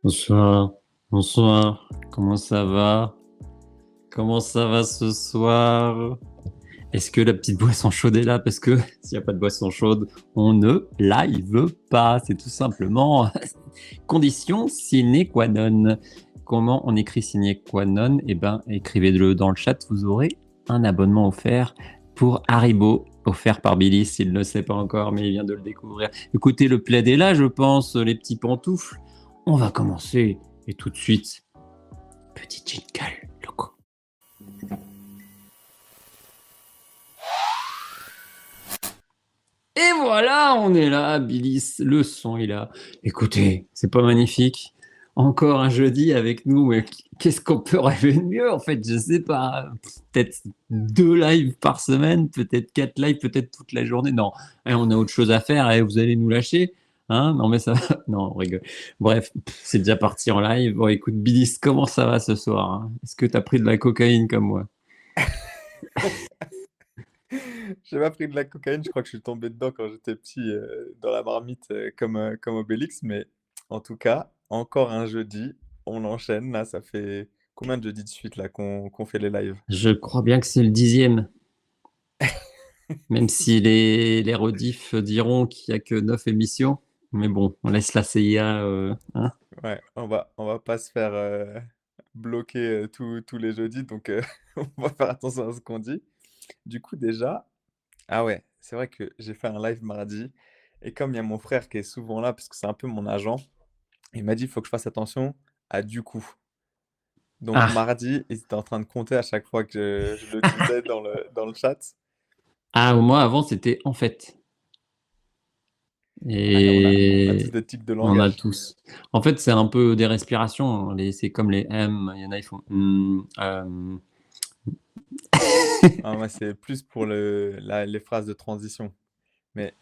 Bonsoir, bonsoir, comment ça va? Comment ça va ce soir? Est-ce que la petite boisson chaude est là? Parce que s'il n'y a pas de boisson chaude, on ne live pas. C'est tout simplement condition sine qua non. Comment on écrit sine qua non? Eh ben, écrivez-le dans le chat, vous aurez un abonnement offert pour Haribo, offert par Billy, s'il ne le sait pas encore, mais il vient de le découvrir. Écoutez, le plaid est là, je pense, les petits pantoufles. On va commencer, et tout de suite, petit jingle, loco. Et voilà, on est là, Billy, le son est là. Écoutez, c'est pas magnifique? Encore un jeudi avec nous, mais qu'est-ce qu'on peut rêver de mieux en fait? Je sais pas, peut-être 2 lives par semaine, peut-être 4 lives, peut-être toute la journée. Non, on a autre chose à faire et vous allez nous lâcher? Hein? Non mais ça va, non, on rigole. Bref, c'est déjà parti en live. Bon écoute, Billy, comment ça va ce soir, hein? Est-ce que t'as pris de la cocaïne comme moi? J'ai pas pris de la cocaïne, je crois que je suis tombé dedans quand j'étais petit, dans la marmite, comme Obélix, mais en tout cas, encore un jeudi, on enchaîne là, ça fait combien de jeudis de suite là qu'on fait les lives? Je crois bien que c'est le 10e. Même si les rediffs diront qu'il n'y a que 9 émissions. Mais bon, on laisse la CIA. Hein. Ouais, on va pas se faire, bloquer, tous les jeudis, donc on va faire attention à ce qu'on dit. Du coup déjà ah ouais, c'est vrai que j'ai fait un live mardi et comme il y a mon frère qui est souvent là, parce que c'est un peu mon agent, il m'a dit: «Il faut que je fasse attention à du coup». Donc Ah, mardi, ils étaient en train de compter à chaque fois que je le disais dans le chat. ah, moi avant c'était en fait. Ouais, on a tous Et des tics de on a langage. tous. En fait, c'est un peu des respirations. C'est comme les M. Il y en a, ils font. Ah, moi, c'est plus pour les phrases de transition. Mais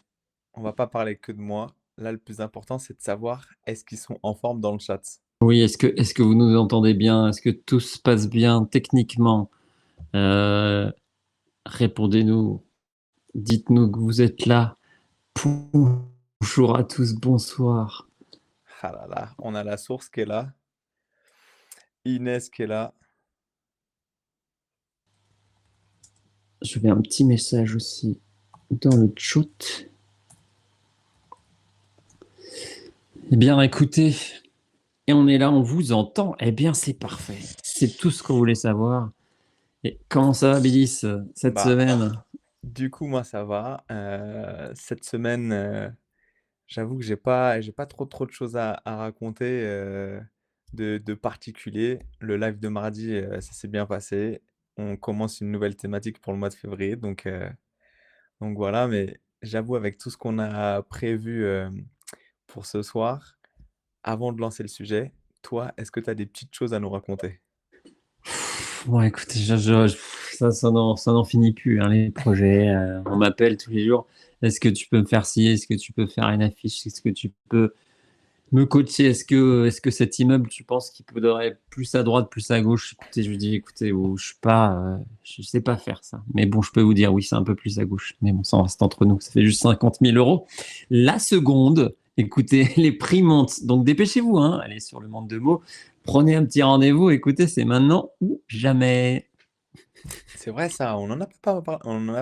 on va pas parler que de moi. Là, le plus important, c'est de savoir est-ce qu'ils sont en forme dans le chat. Oui, est-ce que vous nous entendez bien? Est-ce que tout se passe bien techniquement? Euh, Répondez-nous. Dites-nous que vous êtes là. Bonjour à tous, bonsoir. Ah là là, on a la source qui est là, Inès qui est là. Je vais un petit message aussi dans le chat. Eh bien, écoutez, et on est là, on vous entend. Eh bien, c'est parfait. C'est tout ce qu'on voulait savoir. Et comment ça va, Billy, cette Bah, semaine? du coup, moi, ça va. Cette semaine, j'avoue que j'ai pas trop de choses à raconter de particulier. Le live de mardi, ça s'est bien passé. On commence une nouvelle thématique pour le mois de février, donc voilà. Mais j'avoue, avec tout ce qu'on a prévu pour ce soir, avant de lancer le sujet, toi, est-ce que tu as des petites choses à nous raconter? Bon, écoutez, ça n'en finit plus, hein, les projets. On m'appelle tous les jours. Est-ce que tu peux me faire ci? Est-ce que tu peux faire une affiche? Est-ce que tu peux me coacher? Est-ce que cet immeuble, tu penses qu'il faudrait plus à droite, plus à gauche? Écoutez, je lui dis, écoutez, je suis pas, je sais pas faire ça. Mais bon, je peux vous dire, oui, c'est un peu plus à gauche. Mais bon, ça reste entre nous. Ça fait juste 50 000 euros. La seconde, écoutez, les prix montent. Donc dépêchez-vous, hein. Allez sur le monde de mots. Prenez un petit rendez-vous. Écoutez, c'est maintenant ou jamais. C'est vrai ça, on en a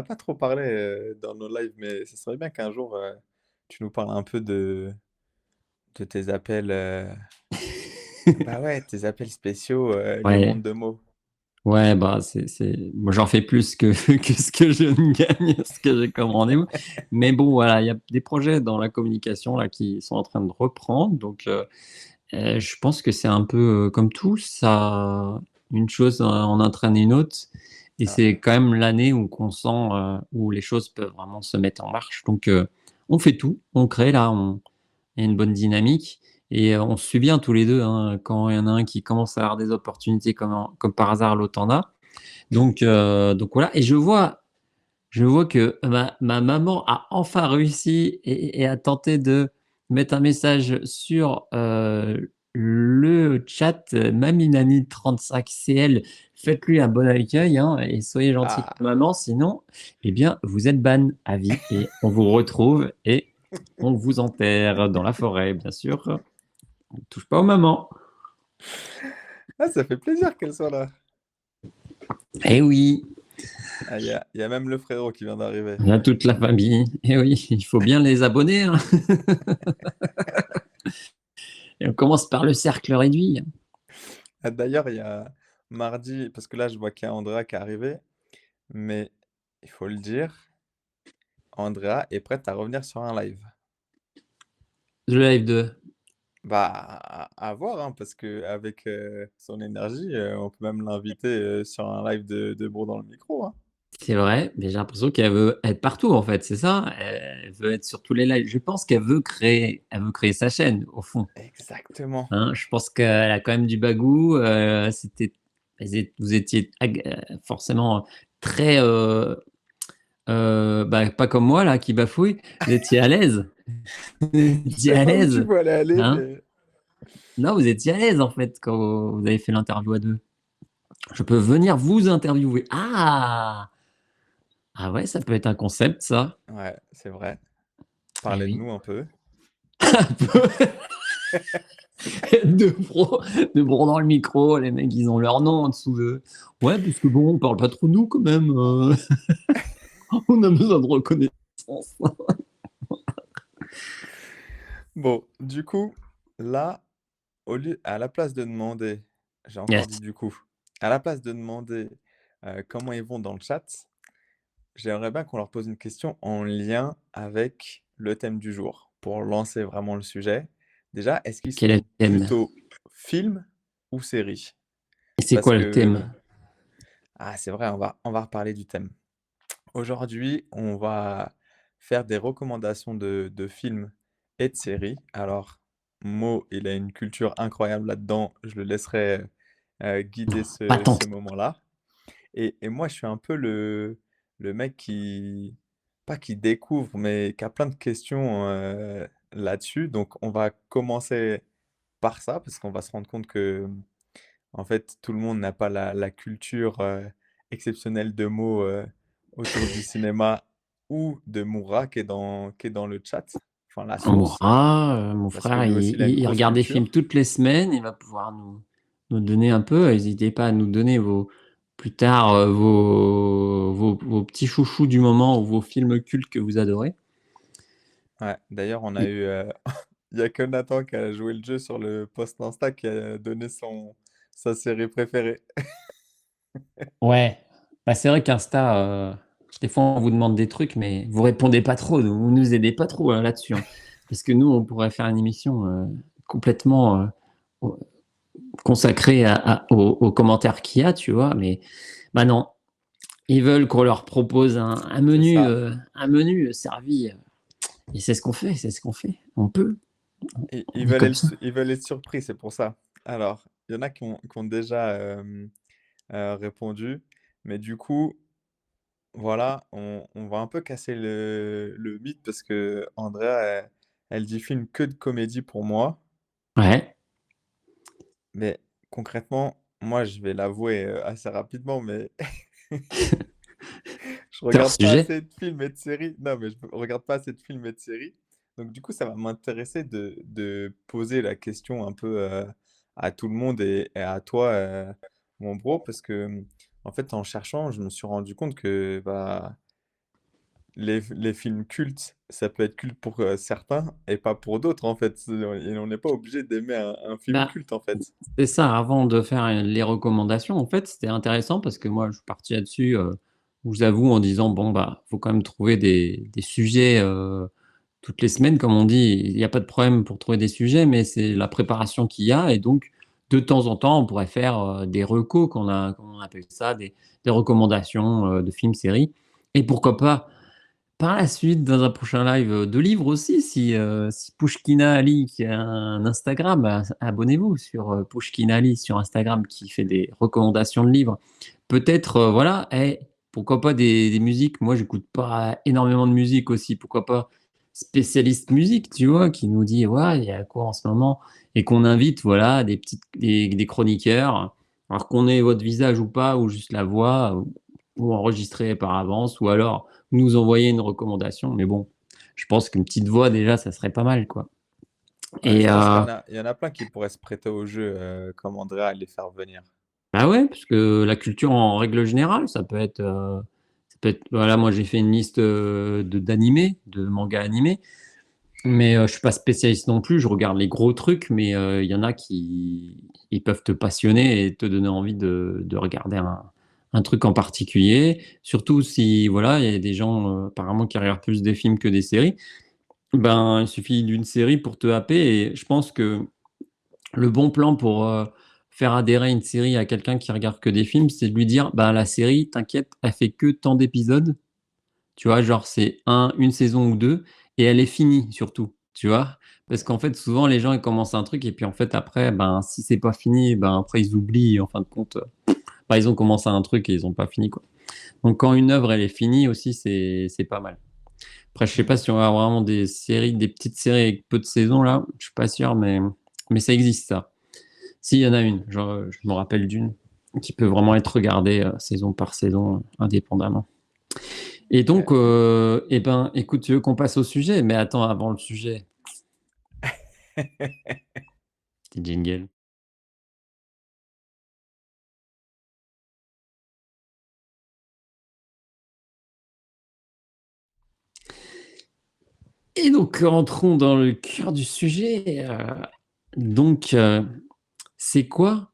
pas trop parlé dans nos lives, mais ce serait bien qu'un jour tu nous parles un peu de tes appels. Bah ouais, tes appels spéciaux, le Ouais. monde de mots. Ouais, bah, moi, j'en fais plus que, que ce que je ne gagne, ce que j'ai comme rendez-vous. Mais bon, voilà, il y a des projets dans la communication là qui sont en train de reprendre. Donc, je pense que c'est un peu comme tout, ça, une chose en entraîne une autre. Et Ah, c'est quand même l'année où qu'on sent, où les choses peuvent vraiment se mettre en marche. Donc, on fait tout, on crée là, il y a une bonne dynamique. Et on se suit bien tous les deux, hein. Quand il y en a un qui commence à avoir des opportunités comme par hasard, l'autre en a. Donc voilà. Et je vois que ma maman a enfin réussi et a tenté de mettre un message sur le chat. Maminani35CL, faites-lui un bon accueil, hein, et soyez gentil ah, avec maman, sinon, eh bien, vous êtes ban à vie et on vous retrouve et on vous enterre dans la forêt, bien sûr. Touche pas aux mamans. Ah, ça fait plaisir qu'elle soit là. Eh oui, Ah, il y a même le frérot qui vient d'arriver. on a toute la famille. Eh oui, il faut bien les abonner, hein. Et on commence par le cercle réduit. Ah, d'ailleurs, il y a mardi, parce que là, je vois qu'il y a Andrea qui est arrivé, mais il faut le dire, Andrea est prête à revenir sur un live. Le live de. Bah, à voir, hein, parce qu'avec son énergie, on peut même l'inviter sur un live de Bro dans le micro, hein. C'est vrai, mais j'ai l'impression qu'elle veut être partout en fait, c'est ça? Elle veut être sur tous les lives. Je pense elle veut créer sa chaîne au fond. Exactement. Hein. Je pense qu'elle a quand même du bagou. Vous étiez forcément très, bah, pas comme moi là qui bafouille. Vous étiez à l'aise. Vous Je étiez sais à pas où tu l'aise, veux aller, hein? mais... Non, vous étiez à l'aise en fait quand vous avez fait l'interview à deux. Je peux venir vous interviewer. Ah, ah ouais, ça peut être un concept ça. Ouais, c'est vrai. Eh Parlez de oui. nous un peu. de pro, de bro dans le micro, les mecs ils ont leur nom en dessous de. Ouais, parce que bon, on parle pas trop de nous quand même. On a besoin de reconnaissance. Bon, du coup, là, à la place de demander, j'ai encore dit Yes. du coup, à la place de demander comment ils vont dans le chat, j'aimerais bien qu'on leur pose une question en lien avec le thème du jour, pour lancer vraiment le sujet. Déjà, est-ce qu'ils Quel est le sont thème? plutôt film ou série? Et c'est Parce quoi le que, thème? ah, c'est vrai, on va reparler du thème. Aujourd'hui, on va faire des recommandations de films et de séries. Alors, Mo, il a une culture incroyable là-dedans. Je le laisserai guider Pas tant. ce moment-là. Et moi, je suis un peu le mec qui, pas qui découvre, mais qui a plein de questions là-dessus. Donc, on va commencer par ça, parce qu'on va se rendre compte que, en fait, tout le monde n'a pas la culture exceptionnelle de mots autour du cinéma ou de Moura qui est dans le chat, enfin la source, Moura, mon parce que frère, lui aussi, il a une il grosse regarde des films culture. toutes les semaines. Il va pouvoir nous donner un peu. N'hésitez pas à nous donner plus tard vos petits chouchous du moment ou vos films cultes que vous adorez. Ouais, d'ailleurs, on a eu, il y a que Nathan qui a joué le jeu sur le post Insta qui a donné sa série préférée. Ouais, bah, c'est vrai qu'Insta, des fois, on vous demande des trucs, mais vous répondez pas trop, vous nous aidez pas trop, là-dessus, hein. Parce que nous, on pourrait faire une émission, complètement, au consacrée aux commentaires qu'il y a, tu vois? Mais bah, non, ils veulent qu'on leur propose C'est ça. un menu servi, et c'est ce qu'on fait, c'est ce qu'on fait. On peut, Ils on est veulent comme ça. ils veulent être surpris, c'est pour ça. Alors, il y en a qui ont déjà répondu, mais du coup, voilà, on va un peu casser le mythe parce que Andrea, elle dit film que de comédie pour moi. Ouais, Mais concrètement, moi, je vais l'avouer assez rapidement, mais je c'est leur regarde pas sujet. assez de films et de séries. Non, mais je regarde pas assez de films et de séries. Donc, du coup, ça va m'intéresser de poser la question un peu à tout le monde et à toi, mon bro, parce que, en fait, en cherchant, je me suis rendu compte que bah, les films cultes, ça peut être culte pour certains et pas pour d'autres, en fait. Et on n'est pas obligé d'aimer un film Bah, culte, en fait. c'est ça, avant de faire les recommandations, en fait, c'était intéressant parce que moi, je suis parti là-dessus, je vous avoue, en disant, bon, bah, faut quand même trouver des sujets toutes les semaines, comme on dit. Il n'y a pas de problème pour trouver des sujets, mais c'est la préparation qu'il y a. Et donc, de temps en temps, on pourrait faire des recos, comme on appelle ça, des recommandations de films, séries. Et pourquoi pas par la suite, dans un prochain live, de livres aussi, si Pouchkina Ali, qui a un Instagram, abonnez-vous sur Pouchkina Ali sur Instagram, qui fait des recommandations de livres. Peut-être, voilà, pourquoi pas des musiques. Moi, j'écoute pas énormément de musique aussi. Pourquoi pas spécialiste musique, tu vois, qui nous dit, ouais, il y a quoi en ce moment, et qu'on invite, voilà, des chroniqueurs, alors qu'on ait votre visage ou pas, ou juste la voix, ou enregistré par avance, ou alors nous envoyer une recommandation. Mais bon, je pense qu'une petite voix, déjà, ça serait pas mal, quoi. Ouais, Et je pense qu'il y en a plein qui pourraient se prêter au jeu, comme Andrea et les faire venir. bah, ouais, parce que la culture en règle générale, ça peut être voilà, moi j'ai fait une liste, d'animés, de mangas animés, mais je suis pas spécialiste non plus. Je regarde les gros trucs, mais il y en a qui ils peuvent te passionner et te donner envie de regarder un truc en particulier. Surtout si voilà, il y a des gens, apparemment qui regardent plus des films que des séries. Ben, il suffit d'une série pour te happer et je pense que le bon plan pour, faire adhérer une série à quelqu'un qui regarde que des films, c'est de lui dire: «Bah, la série, t'inquiète, elle fait que tant d'épisodes». Tu vois? Genre, c'est une saison ou 2 et elle est finie surtout, tu vois? Parce qu'en fait, souvent, les gens, ils commencent un truc et puis, en fait, après, ben, si c'est pas fini, ben, après, ils oublient, en fin de compte, bah, ils ont commencé un truc et ils ont pas fini, quoi. Donc quand une œuvre, elle est finie aussi, c'est pas mal. Après, je sais pas si on va avoir vraiment des séries, des petites séries avec peu de saisons, là, je suis pas sûr, mais ça existe, ça. Si, il y en a une, genre, je me rappelle d'une, qui peut vraiment être regardée, saison par saison, indépendamment. Et OK. donc, eh ben, écoute, tu veux qu'on passe au sujet? Mais attends, avant le sujet, petit jingle. Et donc, entrons dans le cœur du sujet. Donc, c'est quoi?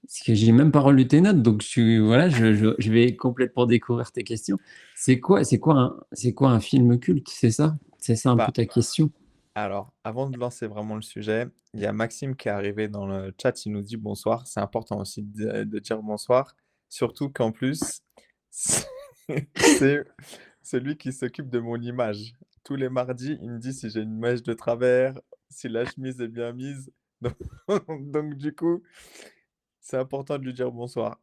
Parce que j'ai même pas relu tes notes, donc voilà, je vais complètement découvrir tes questions. C'est quoi un film culte? C'est ça? C'est ça un peu Bah, ta question? alors, avant de lancer vraiment le sujet, il y a Maxime qui est arrivé dans le chat, il nous dit: «Bonsoir». C'est important aussi de dire bonsoir, surtout qu'en plus, c'est c'est celui qui s'occupe de mon image. Tous les mardis, il me dit si j'ai une mèche de travers, si la chemise est bien mise, donc donc du coup, c'est important de lui dire bonsoir.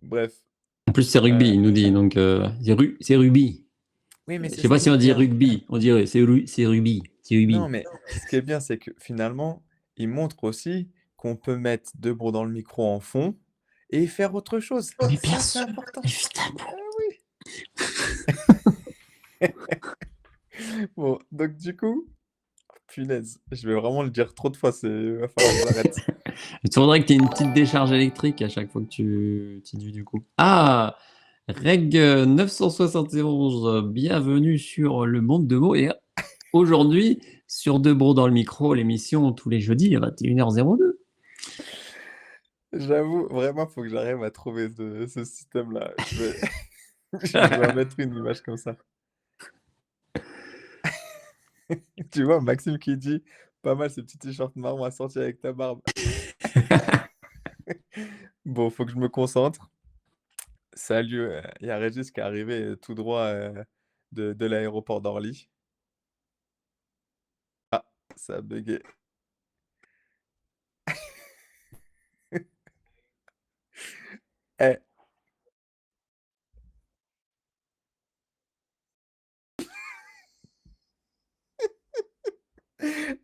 Bref, En plus, c'est rugby, heu il nous dit, donc c'est rugby. oui, mais Je c'est sais ce pas qui si est on dit bien. rugby, on dirait c'est rugby, c'est Non, rugby. mais ce qui est bien, c'est que finalement, il montre aussi qu'on peut mettre Debro dans le micro en fond et faire autre chose. Mais bien Ça, c'est sûr, important. évidemment. Ah oui. Bon, donc du coup, punaise, je vais vraiment le dire trop de fois, va falloir que j'arrête. Il faudrait que tu aies une petite décharge électrique à chaque fois que tu dis du coup. Ah! Reg 971, bienvenue sur Le Monde de mots et aujourd'hui, sur Debro dans le micro, l'émission tous les jeudis à 21h02. J'avoue, vraiment, faut que j'arrive à trouver ce système-là. Je dois mettre une image comme ça. Tu vois, Maxime qui dit: «Pas mal ce petit t-shirt marron assorti avec ta barbe». Bon, faut que je me concentre. Salut, il y a Régis qui est arrivé, tout droit, de l'aéroport d'Orly. Ah, ça a buggé. Eh,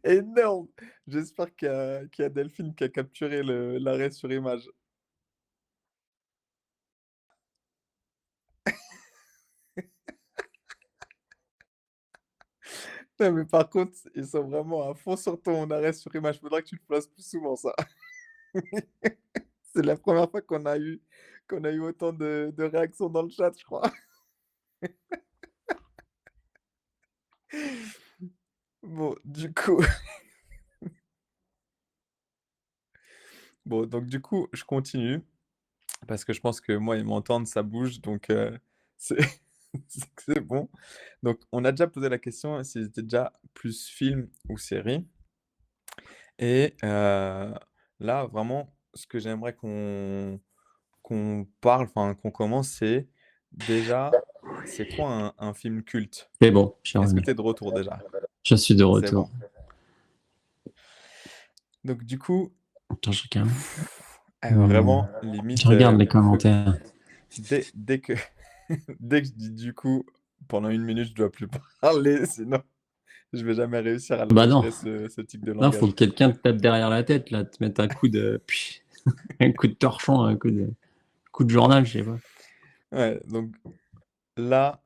énorme! J'espère qu'il y a Delphine qui a capturé l'arrêt sur image. Non, mais par contre, ils sont vraiment à fond sur ton arrêt sur image. Faudra que tu le fasses plus souvent ça. C'est la première fois qu'on a eu autant de réactions dans le chat, je crois. Bon, du coup bon, donc du coup, je continue parce que je pense que moi, ils m'entendent, ça bouge, donc c'est c'est bon. Donc on a déjà posé la question, hein, s'ils étaient déjà plus film ou série et là, vraiment, ce que j'aimerais qu'on parle, enfin qu'on commence, c'est déjà, c'est quoi un film culte? C'est bon, je suis Est-ce que revenu. tu es de retour déjà? Je suis de C'est retour. bon. Donc du coup, Attends, je regarde. vraiment Je limite, regarde les faut commentaires. dès que dès que je dis «du coup», pendant une minute, je dois plus parler, sinon je vais jamais réussir à le Bah non, gérer ce type de non, faut que langage. quelqu'un te tape derrière la tête là, te mette un coup de un coup de torchon, un coup de journal, je sais pas. Ouais, donc là,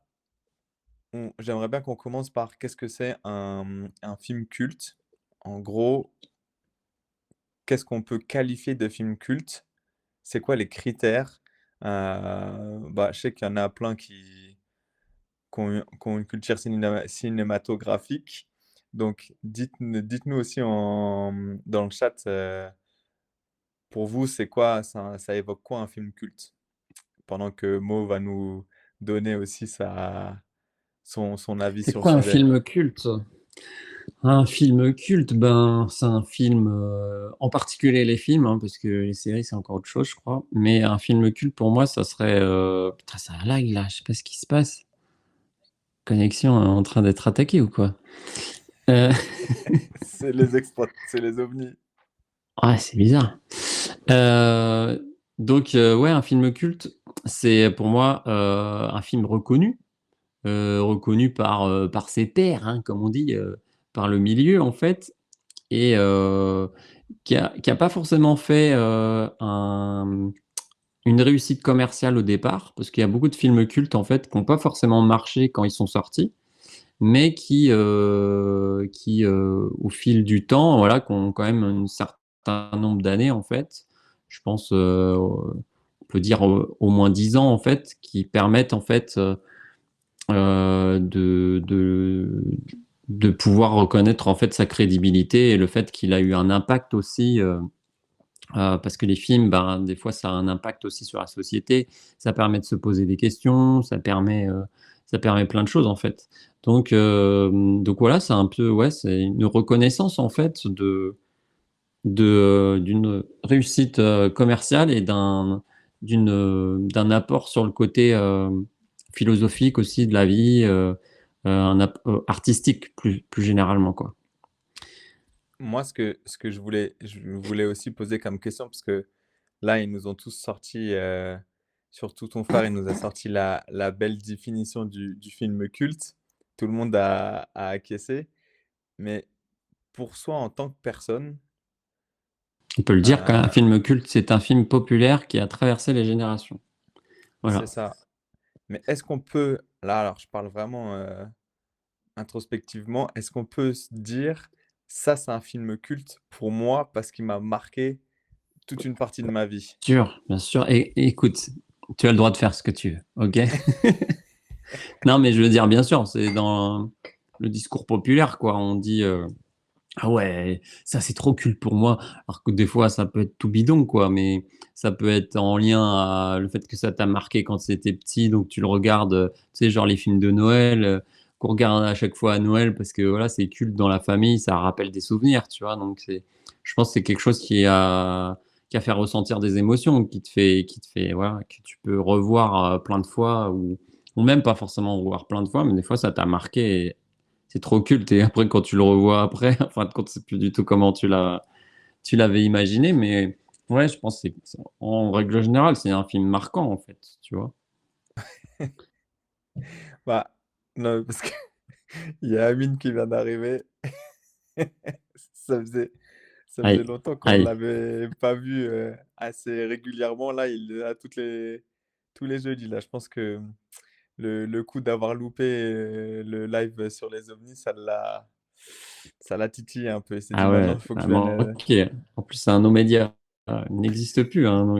j'aimerais bien qu'on commence par qu'est-ce que c'est un film culte? En gros, qu'est-ce qu'on peut qualifier de film culte? C'est quoi les critères? Bah, je sais qu'il y en a plein qui ont une culture cinématographique. Donc, dites-nous aussi dans le chat, pour vous, c'est quoi, ça évoque quoi un film culte? Pendant que Mo va nous donner aussi son avis C'est sur le quoi un sujet. film culte? Un film culte, ben, c'est un film, en particulier les films, hein, parce que les séries, c'est encore autre chose, je crois. Mais un film culte, pour moi, ça serait, putain, ça lag là, je sais pas ce qui se passe. Connexion est en train d'être attaquée ou quoi? Heu, C'est les ovnis. ouais, c'est bizarre. Ouais, un film culte, c'est pour moi, un film reconnu par ses pairs, hein, comme on dit, par le milieu, en fait. Et qui a pas forcément fait, une réussite commerciale au départ, parce qu'il y a beaucoup de films cultes, en fait, qui ont pas forcément marché quand ils sont sortis, mais au fil du temps, voilà, qui ont quand même un certain nombre d'années, en fait. Je pense, on peut dire au moins 10 ans, en fait, qui permettent, en fait, de pouvoir reconnaître, en fait, sa crédibilité et le fait qu'il a eu un impact aussi, parce que les films, ben, des fois, ça a un impact aussi sur la société. Ça permet de se poser des questions, ça permet plein de choses, en fait. Donc voilà, c'est un peu, ouais, c'est une reconnaissance, en fait, d'une réussite, commerciale et d'un apport sur le côté, philosophique aussi de la vie, artistique plus généralement, quoi. Moi, ce que je voulais aussi poser comme question, parce que là, ils nous ont tous sorti, surtout ton frère, il nous a sorti la belle définition du film culte. Tout le monde a acquiescé. Mais pour soi, en tant que personne, On peut le dire qu'un euh, film culte, c'est un film populaire qui a traversé les générations. c'est Voilà. ça. Mais est-ce qu'on peut, là, alors je parle vraiment introspectivement, est-ce qu'on peut se dire, ça, c'est un film culte pour moi parce qu'il m'a marqué toute une partie de ma vie? Bien sûr. Et écoute, tu as le droit de faire ce que tu veux, ok? Non, mais je veux dire, bien sûr, c'est dans le discours populaire, quoi. On dit, ah ouais, ça c'est trop culte pour moi. Alors que des fois, ça peut être tout bidon, quoi. Mais ça peut être en lien à le fait que ça t'a marqué quand c'était petit, donc tu le regardes, tu sais, genre les films de Noël, qu'on regarde à chaque fois à Noël parce que voilà, c'est culte dans la famille, ça rappelle des souvenirs, tu vois. Je pense que c'est quelque chose qui a fait ressentir des émotions, voilà, que tu peux revoir plein de fois ou même pas forcément revoir plein de fois, mais des fois ça t'a marqué et c'est trop culte. Et après, quand tu le revois après, en fin de compte, c'est plus du tout comment tu l'avais imaginé, mais ouais, je pense que en règle générale, c'est un film marquant en fait, tu vois. Bah, non, parce que il y a Amine qui vient d'arriver. Ça faisait, ça faisait Aïe, longtemps qu'on ne aïe. l'avait pas vu assez régulièrement. Là, il est là tous les jeudis. Là, je pense que le coup d'avoir loupé le live sur les ovnis, ça l'a titillé un peu. Il s'est dit Ah ouais, maintenant, il faut que je vienne. vraiment, ok. En plus, c'est un nos médias. Il n'existe plus, hein,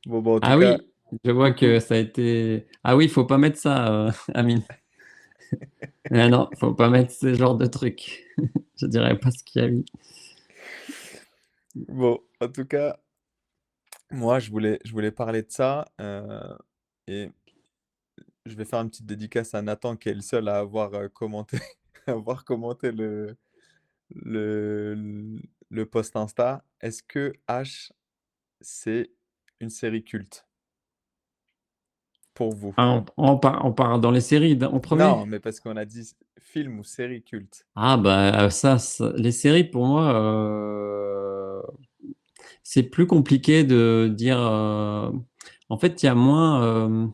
Bon, en tout Ah cas, oui, je vois coucou. que ça a été. Ah oui, faut pas mettre ça, Amine. Ah non, faut pas mettre ce genre de trucs. Je dirais pas ce qu'il y a mis. Bon, en tout cas, moi, je voulais parler de ça. Et je vais faire une petite dédicace à Nathan, qui est le seul à avoir commenté, à avoir commenté le, le post Insta. Est-ce que H, c'est une série culte pour vous? On part dans les séries en premier. Non, mais parce qu'on a dit film ou série culte. Ah bah les séries pour moi, c'est plus compliqué de dire. En fait, il y a moins.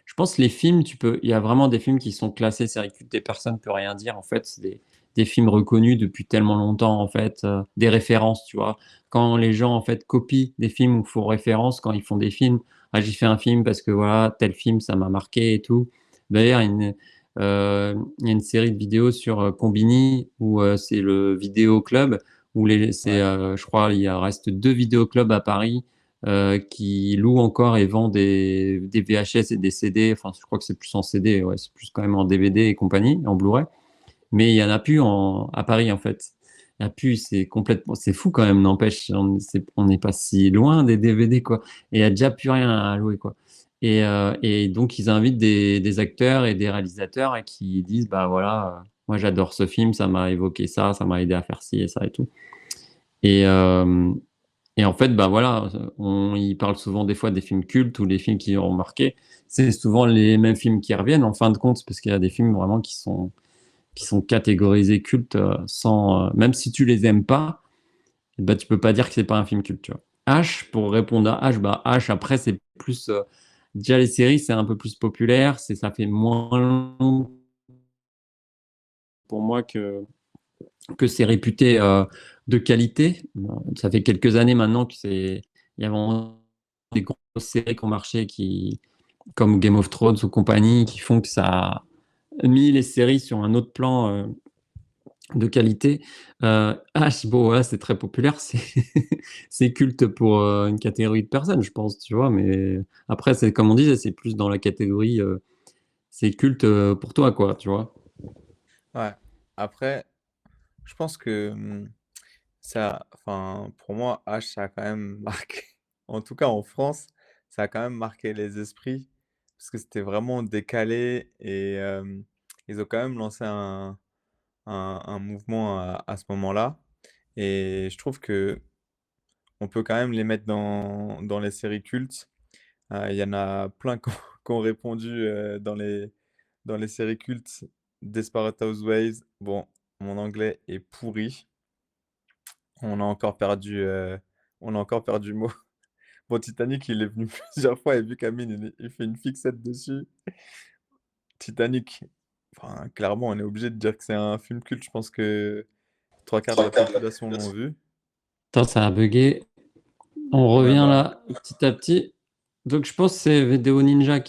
Je pense les films, il y a vraiment des films qui sont classés séries cultes et personne ne peut rien dire. En fait, c'est des films reconnus depuis tellement longtemps. En fait, des références, tu vois. Quand les gens en fait copient des films ou font référence quand ils font des films, ah j'ai fait un film parce que voilà tel film ça m'a marqué et tout. D'ailleurs, Il y a une série de vidéos sur Combini où c'est le vidéo club où Ouais, je crois, il reste 2 vidéoclubs à Paris qui louent encore et vendent des VHS et des CD. Enfin, je crois que c'est plus en CD, ouais, c'est plus quand même en DVD et compagnie, en Blu-ray. Mais il y en a plus à Paris en fait. Il y en a plus, c'est fou quand même, n'empêche. On n'est pas si loin des DVD quoi. Et il y a déjà plus rien à louer quoi. Et donc ils invitent des acteurs et des réalisateurs et qui disent bah voilà, moi j'adore ce film, ça m'a évoqué ça, ça m'a aidé à faire ci et ça et tout. Et, euh, et en fait bah voilà, ils parlent souvent des fois des films cultes ou des films qui ont marqué. C'est souvent les mêmes films qui reviennent en fin de compte parce qu'il y a des films vraiment qui sont catégorisés cultes sans même si tu les aimes pas, bah tu peux pas dire que c'est pas un film culte, tu vois. H pour répondre à H, bah H après c'est plus déjà les séries c'est un peu plus populaire, ça fait moins long pour moi que c'est réputé de qualité. Ça fait quelques années maintenant que il y a vraiment des grosses séries qui ont marché comme Game of Thrones ou compagnie qui font que ça a mis les séries sur un autre plan de qualité. H, bon, voilà, c'est très populaire, c'est culte pour une catégorie de personnes, je pense, tu vois, mais après, c'est comme on disait, c'est plus dans la catégorie, c'est culte pour toi, quoi, tu vois. ouais. Après, je pense que ça, enfin, pour moi, H, ça a quand même marqué, en tout cas en France, ça a quand même marqué les esprits, parce que c'était vraiment décalé et ils ont quand même lancé un mouvement à ce moment-là. Et je trouve que on peut quand même les mettre dans les séries cultes. Il y en a plein qui ont répondu dans les séries cultes. Desperate Housewives, bon, mon anglais est pourri. On a encore perdu, on a encore perdu mot. Bon, Titanic, il est venu plusieurs fois et vu qu'Amine, il fait une fixette dessus. Titanic, enfin, clairement, on est obligé de dire que c'est un film culte. Je pense que trois quarts de la population l'ont vu. Attends, ça a bugué. On Ouais, revient bah, là, petit à petit. Donc, je pense que c'est Vidéo Ninja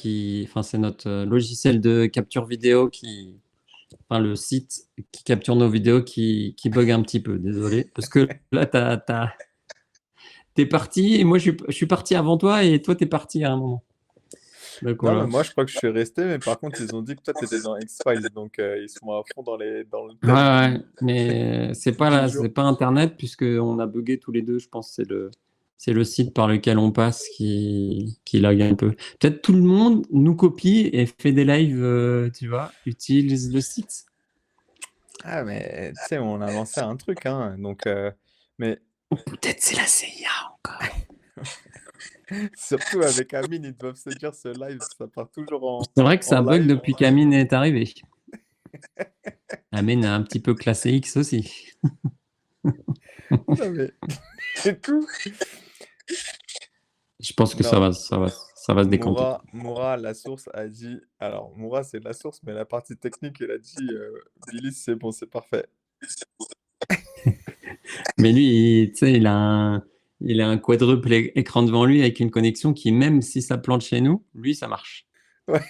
enfin, c'est notre logiciel de capture vidéo enfin, le site qui capture nos vidéos qui bug un petit peu. Désolé. Parce que là, t'es parti et moi, je suis parti avant toi et toi, t'es parti à un moment. Donc, non, mais voilà. moi, je crois que je suis resté, mais par contre, ils ont dit que toi, tu étais dans X-Files, donc ils sont à fond dans le Ouais, thème ouais, mais c'est pas du là, jour. c'est pas Internet puisque on a bugué tous les deux. Je pense que c'est le site par lequel on passe qui lag un peu. Peut-être tout le monde nous copie et fait des lives, tu vois, utilise le site. Ah, mais tu sais, on a lancé un truc, hein, donc, mais Ou peut-être c'est la CIA encore. surtout avec Amine, ils doivent se dire ce live, ça part toujours C'est vrai que en ça bug live. depuis qu'Amine est arrivé. Amine a un petit peu classé X aussi. Non, mais c'est tout. Je pense que ça Non, va, ça va se décanter. Moura, la source, a dit. Alors, Moura, c'est la source, mais la partie technique, il a dit Billy, c'est bon, c'est parfait. Mais lui, tu sais, il a un quadruple écran devant lui avec une connexion qui, même si ça plante chez nous, lui, ça marche. Ouais,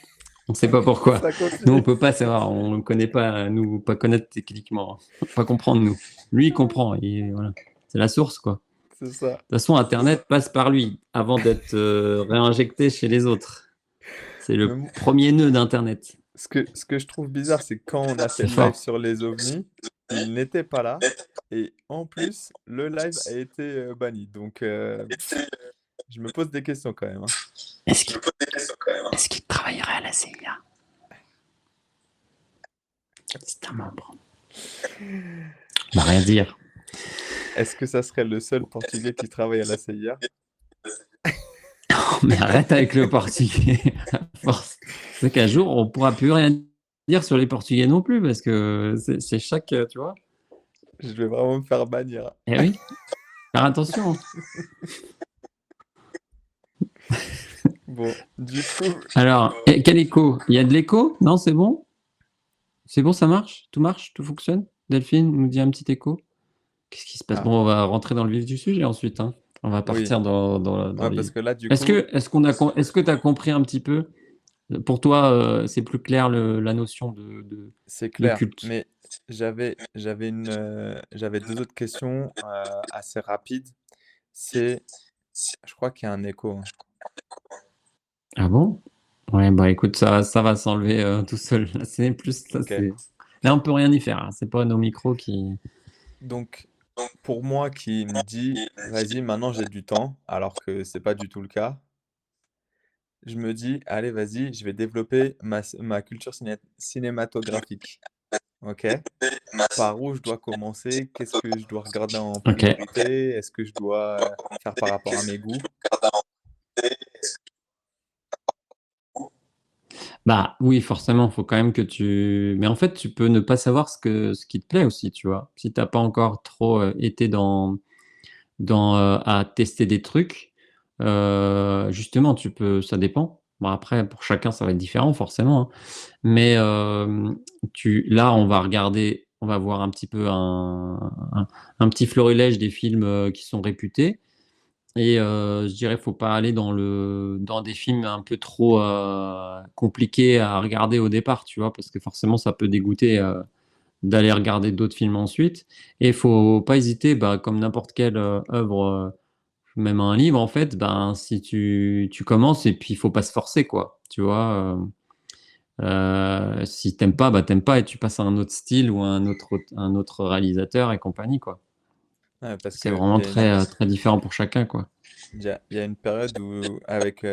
On ne sait pas pourquoi. ça Nous, on continue. peut pas savoir, on ne connaît pas, nous, pas connaître techniquement, pas comprendre, nous. Lui, il comprend, et voilà. C'est la source, quoi. C'est ça. De toute façon, Internet passe par lui avant d'être réinjecté chez les autres. C'est Mais le premier nœud d'Internet. ce que je trouve bizarre, c'est que quand on a fait C'est le live fort. sur les ovnis, il n'était pas là. Et en plus, le live a été banni. Donc, je me pose des questions quand même, hein. Est-ce qu'il est-ce qu'il travaillerait à la CIA? C'est un membre. Il va rien dire. Est-ce que ça serait le seul Portugais qui travaille à la CIA? Mais arrête avec le portugais, à force. C'est qu'un jour, on pourra plus rien dire sur les Portugais non plus, parce que c'est chaque, tu vois. Je vais vraiment me faire bannir. Eh oui, faire attention. Bon, du coup, Alors, quel écho? Il y a de l'écho? Non, c'est bon? C'est bon, ça marche? Tout fonctionne? Delphine nous dit un petit écho. Qu'est-ce qui se passe? ah, Bon, on va rentrer dans le vif du sujet ensuite, hein. On va oui. partir dans Ouais, parce les. que là, du Est-ce coup, que est-ce qu'on a est-ce que tu as compris un petit peu Pour toi, c'est plus clair la notion C'est de clair, culte. mais j'avais 2 autres questions, assez rapides. C'est je crois qu'il y a un écho, hein. Ah bon? Ouais, bah écoute, ça va s'enlever tout seul. Là, c'est plus, ça, OK. c'est. Là, on peut rien y faire, hein. C'est pas nos micros qui. Donc pour moi qui me dit: «Vas-y, maintenant j'ai du temps», alors que c'est pas du tout le cas, je me dis: «Allez, vas-y, je vais développer ma culture cinématographique». OK? Par où je dois commencer? Qu'est-ce que je dois regarder en Ok. priorité? Est-ce que je dois, faire par rapport à mes goûts? Bah oui, forcément, faut quand même que tu. Mais en fait, tu peux ne pas savoir ce qui te plaît aussi, tu vois. Si t'as pas encore trop été à tester des trucs, justement, tu peux. Ça dépend. Bon, après, pour chacun, ça va être différent, forcément, hein. Mais là, on va voir un petit peu un petit florilège des films qui sont réputés. Et je dirais, faut pas aller dans des films un peu trop compliqués à regarder au départ, tu vois, parce que forcément, ça peut dégoûter d'aller regarder d'autres films ensuite. Et faut pas hésiter, bah, comme n'importe quelle œuvre, même un livre, en fait, ben, si tu commences et puis il faut pas se forcer, quoi, tu vois. Si t'aimes pas, bah t'aimes pas et tu passes à un autre style ou à un autre réalisateur et compagnie, quoi. Ouais, parce C'est qu'il vraiment y a une très différent pour chacun, quoi. il y a une période où avec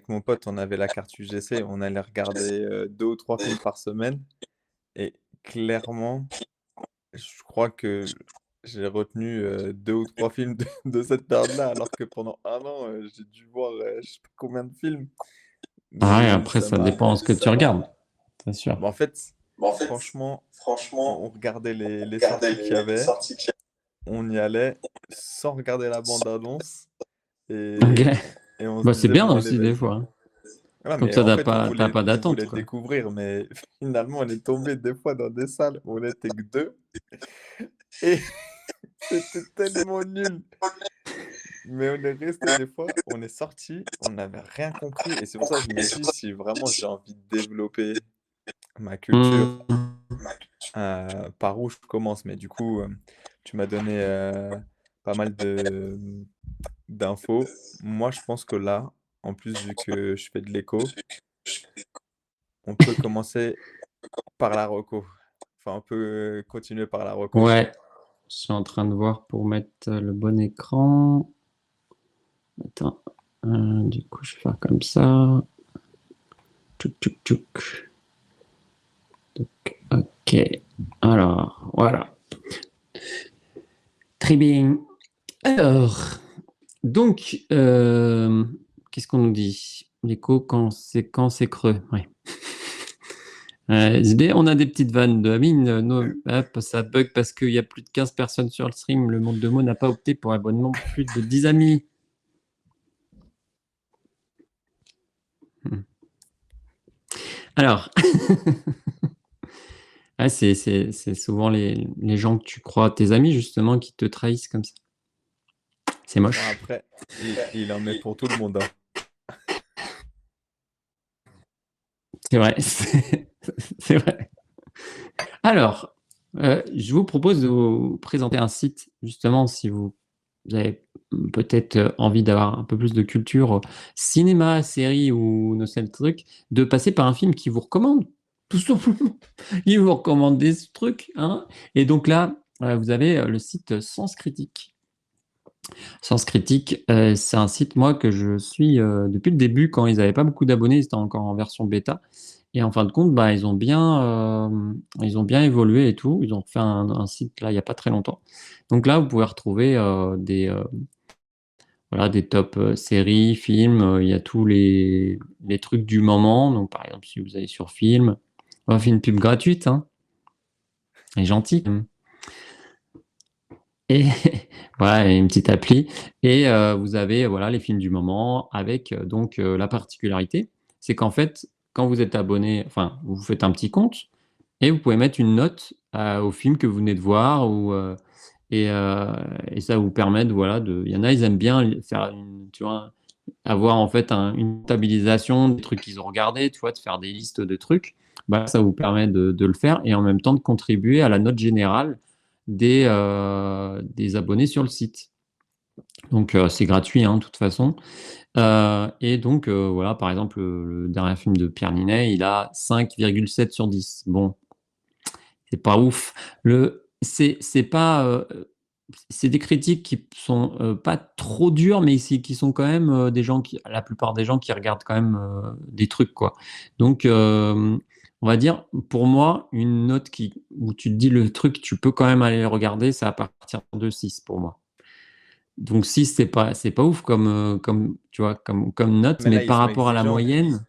mon pote, on avait la carte UGC, on allait regarder, 2 ou 3 films par semaine et clairement, je crois que j'ai retenu, 2 ou 3 films de cette période-là, alors que pendant un an, j'ai dû voir, je sais pas combien de films. Ah ouais, Mais après, ça dépend de ce que tu regardes, c'est sûr. bah, en fait, franchement, on regardait les sorties qu'il y avait, on y allait sans regarder la bande annonce Ok. et on se Bah, c'est disait: bien «Bon allez, aussi, des vas-y». fois, hein. Voilà, Comme mais ça, en fait, t'as pas on d'attente, voulait quoi. découvrir, mais finalement, on est tombé des fois dans des salles où on était que 2 et c'était tellement nul. Mais on est resté des fois, on est sorti, on n'avait rien compris et c'est pour ça que je me dis: «Si vraiment j'ai envie de développer ma culture, Mmh. par où je commence?» Mais du coup, tu m'as donné, pas mal d'infos. Moi, je pense que là, en plus, vu que je fais de l'écho, on peut commencer par la reco. Enfin, on peut continuer par la reco. Ouais, je suis en train de voir pour mettre le bon écran. Attends, du coup, je vais faire comme ça. Tchouk, tchouk, tchouk. Ok, alors, voilà. Très bien. Alors, donc, qu'est-ce qu'on nous dit? L'écho, quand c'est creux, ouais. On a des petites vannes de Amine. Hop, ça bug parce qu'il y a plus de 15 personnes sur le stream. Le monde de mots n'a pas opté pour abonnement plus de 10 amis. Hmm. Alors, ouais, c'est souvent les gens que tu crois, tes amis justement, qui te trahissent comme ça. C'est Bon, moche. après, il en met pour tout le monde, hein. C'est vrai. C'est vrai. Alors, je vous propose de vous présenter un site, justement, si vous avez peut-être envie d'avoir un peu plus de culture cinéma, série ou ne sais le truc, de passer par un film qui vous recommande, tout simplement. Il vous recommande des trucs, hein. Et donc là, vous avez le site Sens Critique. Sens Critique, c'est un site, moi, que je suis depuis le début, quand ils n'avaient pas beaucoup d'abonnés, ils étaient encore en version bêta. Et en fin de compte, bah, ils ont bien évolué et tout. Ils ont fait un site là, il n'y a pas très longtemps. Donc là, vous pouvez retrouver voilà, des top séries, films. Il y a tous les trucs du moment. Donc par exemple, si vous allez sur film, on fait une pub gratuite, hein. Elle est gentille. Et voilà, une petite appli. Et vous avez voilà, les films du moment avec donc la particularité, c'est qu'en fait, quand vous êtes abonné, enfin, vous faites un petit compte et vous pouvez mettre une note au film que vous venez de voir et, euh, et ça vous permet de, voilà, il y en a, ils aiment bien faire tu vois, avoir en fait une comptabilisation des trucs qu'ils ont regardés, tu vois, de faire des listes de trucs, bah, ça vous permet de le faire et en même temps de contribuer à la note générale des abonnés sur le site. Donc c'est gratuit, hein, de toute façon. Et donc voilà, par exemple, le dernier film de Pierre Ninet, il a 5,7 sur 10. Bon, c'est pas ouf. C'est pas, c'est des critiques qui sont pas trop dures, mais qui sont quand même des gens la plupart des gens qui regardent quand même des trucs, quoi. Donc, on va dire, pour moi, une note où tu te dis le truc, tu peux quand même aller le regarder, c'est à partir de 6 pour moi. Donc 6, c'est pas ouf comme, tu vois, comme note, Mais mais là, ils par sont rapport à la exigeants. moyenne,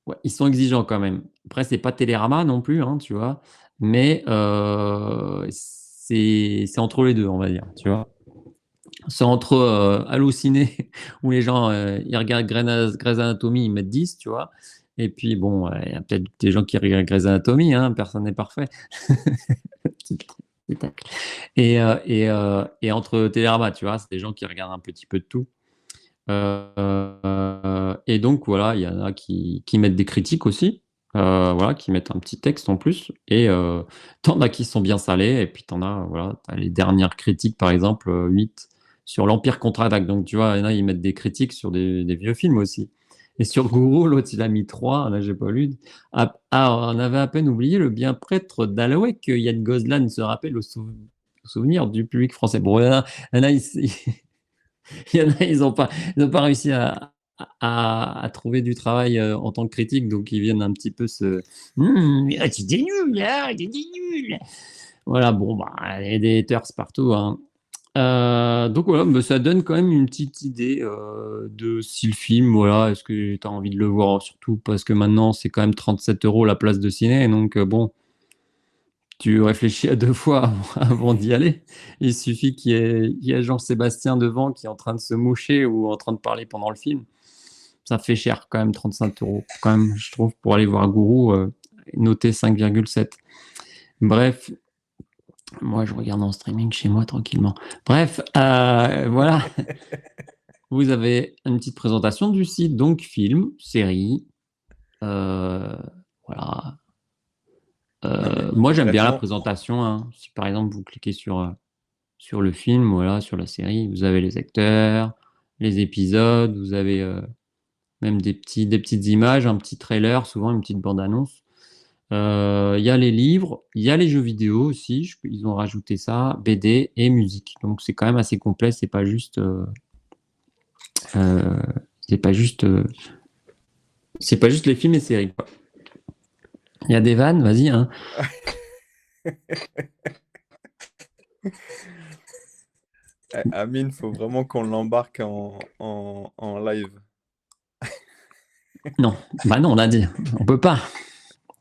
ouais, ils sont exigeants quand même. Après, c'est pas Télérama non plus, hein, tu vois, mais c'est entre les deux, on va dire, tu vois. C'est entre Halluciné, où les gens ils regardent Grey's Anatomy, ils mettent 10, tu vois. Et puis bon, il y a peut-être des gens qui regardent Grey's Anatomy, hein, personne n'est parfait. Et entre Télérama, tu vois, c'est des gens qui regardent un petit peu de tout. Et donc voilà, il y en a qui mettent des critiques aussi, voilà, qui mettent un petit texte en plus. Et t'en as qui sont bien salés, et puis t'en as, voilà, t'as les dernières critiques, par exemple, 8 sur l'Empire contre-attaque. Donc tu vois, il y en a, ils mettent des critiques sur des vieux films aussi. Et sur Gourou, l'autre, il a mis 3, là, j'ai pas lu. On avait à peine oublié le bien prêtre d'Alouet que Yann Gozlan se rappelle au souvenir du public français. Bon, il y en a, il y en a, ils ont pas réussi à trouver du travail en tant que critique, donc ils viennent un petit peu c'était nul, là, c'était nul. Voilà, bon, bah, il y a des haters partout, hein. Donc voilà, mais ça donne quand même une petite idée de si le film, voilà, est-ce que tu as envie de le voir, surtout parce que maintenant c'est quand même 37 € la place de ciné, donc bon, tu réfléchis à 2 fois avant d'y aller. Il suffit qu'il y ait Jean-Sébastien devant qui est en train de se moucher ou en train de parler pendant le film. Ça fait cher quand même, 35 € quand même, je trouve, pour aller voir Gourou, noté 5,7. Bref, moi je regarde en streaming chez moi tranquillement. Bref, voilà, vous avez une petite présentation du site, donc film, série, voilà. Non, mais Moi j'aime bien la concrètement, présentation, hein. Si par exemple vous cliquez sur le film, voilà, sur la série. Vous avez les acteurs, les épisodes, vous avez même des petites images, un petit trailer, souvent une petite bande-annonce. Il y a les livres, il y a les jeux vidéo aussi, ils ont rajouté ça, BD et musique. Donc c'est quand même assez complet, euh, c'est pas juste, euh, c'est pas juste les films et séries, quoi. Il y a des vannes, vas-y, hein. Amine, faut vraiment qu'on l'embarque en live. Non, bah non, on a dit, on peut pas.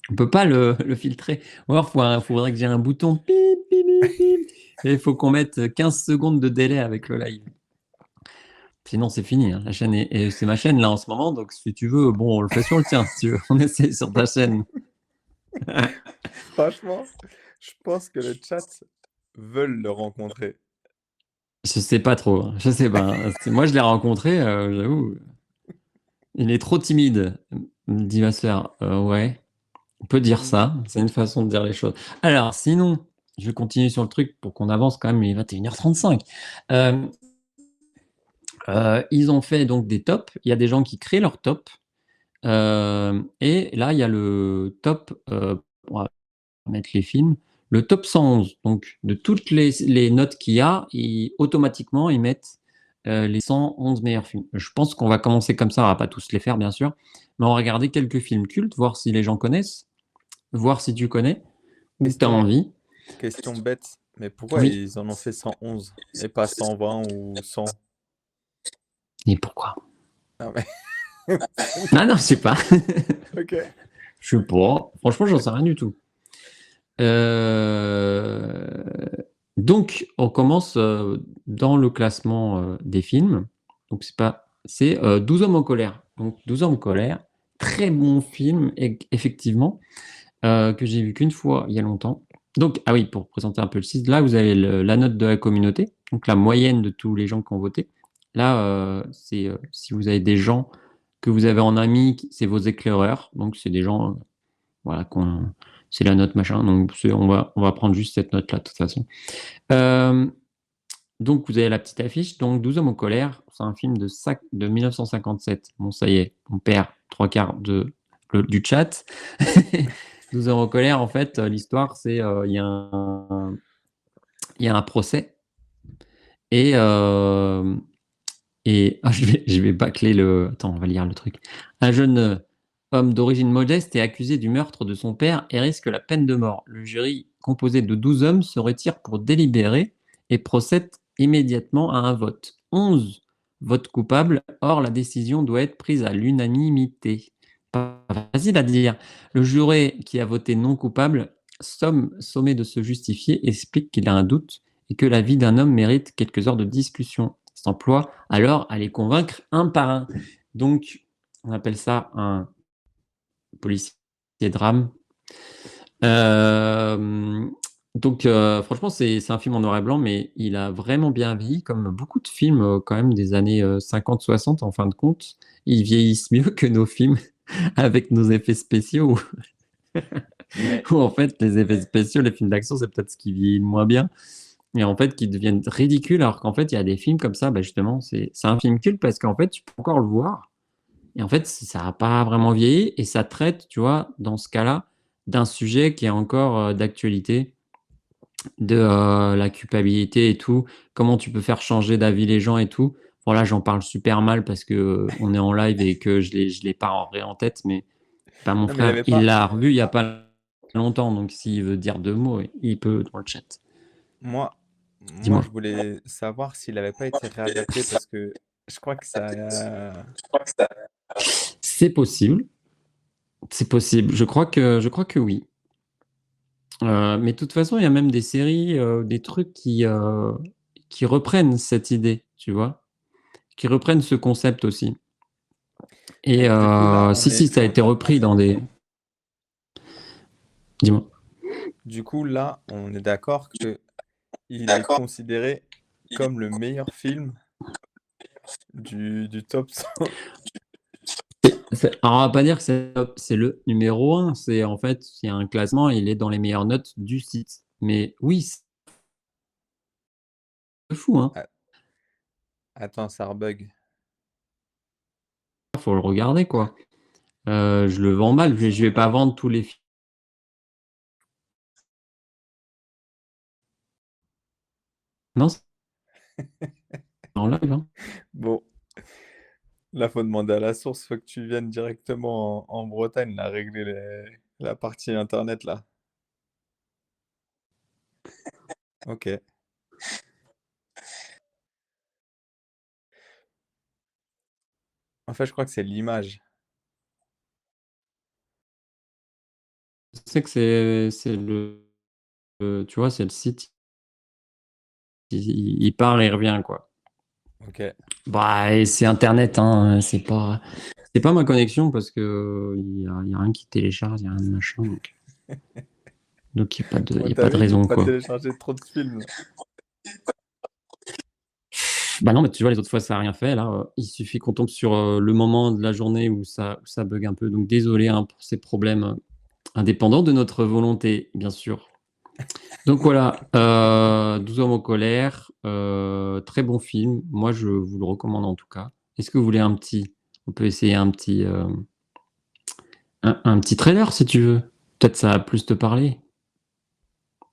On peut pas le filtrer. Ou alors, faudrait que j'ai un bouton pip, pip, pip, pip. Et il faut qu'on mette 15 secondes de délai avec le live. Sinon, c'est fini, hein. La chaîne et c'est ma chaîne là en ce moment. Donc, si tu veux, bon, on le fait sur le tien. Si tu veux, on essaie sur ta chaîne. Franchement, je pense que le chat veulent le rencontrer. Je sais pas trop, hein. Je sais pas, hein. Moi, je l'ai rencontré, j'avoue. Il est trop timide, me dit ma sœur. Ouais, on peut dire ça. C'est une façon de dire les choses. Alors, sinon, je vais continuer sur le truc pour qu'on avance quand même. Il est 21h35. Ils ont fait donc des tops. Il y a des gens qui créent leurs tops. Et là, il y a le top, on va mettre les films, le top 111. Donc, de toutes les notes qu'il y a, automatiquement, ils mettent les 111 meilleurs films. Je pense qu'on va commencer comme ça. On va pas tous les faire, bien sûr. Mais on va regarder quelques films cultes, voir si les gens connaissent, voir si tu connais ou tu as Question, envie. question bête, mais pourquoi Oui. ils en ont fait 111 et pas 120 ou 100? Et pourquoi? Ah, mais... Ah non, je sais pas. Ok. Je sais pas. Franchement, j'en sais rien du tout. Euh, Donc, on commence dans le classement des films. Donc, c'est 12 hommes en colère. Donc, 12 hommes en colère, très bon film, effectivement, que j'ai vu qu'une fois il y a longtemps. Donc, ah oui, pour présenter un peu le site, là, vous avez la note de la communauté, donc la moyenne de tous les gens qui ont voté. Là, c'est, si vous avez des gens que vous avez en ami, c'est vos éclaireurs, donc c'est des gens, voilà, qu'on c'est la note machin, donc on va prendre juste cette note-là de toute façon. Hem, donc vous avez la petite affiche, donc 12 hommes en colère, c'est un film de 1957. Bon ça y est, on perd 3/4 du chat. 12 hommes en colère, en fait, l'histoire c'est, il y a un procès et je vais bâcler le attends, on va lire le truc. Un jeune, homme d'origine modeste est accusé du meurtre de son père et risque la peine de mort. Le jury, composé de 12 hommes, se retire pour délibérer et procède immédiatement à un vote. 11 votent coupables, or la décision doit être prise à l'unanimité. Pas facile à dire. Le juré qui a voté non coupable, sommé de se justifier, explique qu'il a un doute et que la vie d'un homme mérite quelques heures de discussion. Il s'emploie alors à les convaincre un par un. Donc, on appelle ça un policier drame. Euh, donc, franchement, c'est un film en noir et blanc, mais il a vraiment bien vieilli, comme beaucoup de films quand même des années 50-60 en fin de compte. Ils vieillissent mieux que nos films avec nos effets spéciaux. Ouais. Où en fait, les effets spéciaux, les films d'action, c'est peut-être ce qui vieillit le moins bien. Et en fait, qui deviennent ridicules, alors qu'en fait, il y a des films comme ça, bah justement, c'est un film culte parce qu'en fait, tu peux encore le voir. Et en fait, ça n'a pas vraiment vieilli et ça traite, tu vois, dans ce cas-là, d'un sujet qui est encore d'actualité, de la culpabilité et tout, comment tu peux faire changer d'avis les gens et tout. Voilà, j'en parle super mal parce que on est en live et que je l'ai pas en vrai en tête, mais pas mon Non, mais il y frère, avait il pas. l'a revu il y a pas longtemps, donc s'il veut dire deux mots, il peut dans le chat. Moi, moi, Dis-moi. je voulais savoir s'il n'avait pas été réadapté parce que je crois que ça. C'est possible, c'est possible. Je crois que oui. Mais de toute façon, il y a même des séries, des trucs qui reprennent cette idée, tu vois? Qui reprennent ce concept aussi. Et Mais du coup, là, si, si, ça a été repris dans des dis-moi? on est d'accord que il est considéré comme le meilleur film du top 100. Alors on va pas dire que c'est le numéro un. C'est en fait, il y a un classement, il est dans les meilleures notes du site. Mais oui, c'est fou, hein. Ah, attends, ça rebug. Faut le regarder, quoi. Je le vends mal, je vais pas vendre tous les films non, c'est en live, hein. Bon, là, faut demander à la source, faut que tu viennes directement en Bretagne, là, régler la partie internet, là. Ok. En fait, je crois que c'est l'image. Je sais que c'est tu vois, c'est le site, il part et il revient, quoi. Ok. Bah et c'est internet, hein, c'est pas ma connexion parce que il y a rien qui télécharge, il y a rien de machin, donc il Bon, y a t'as pas de vu, j'ai raison, pas quoi. téléchargé trop de films, là. Bah non, mais tu vois, les autres fois, ça a rien fait. Là, il suffit qu'on tombe sur le moment de la journée où ça bug un peu. Donc désolé hein, pour ces problèmes indépendants de notre volonté, bien sûr. Donc voilà, 12 hommes en colère, très bon film. Moi, je vous le recommande en tout cas. Est-ce que vous voulez on peut essayer un petit trailer si tu veux. Peut-être ça va plus te parler.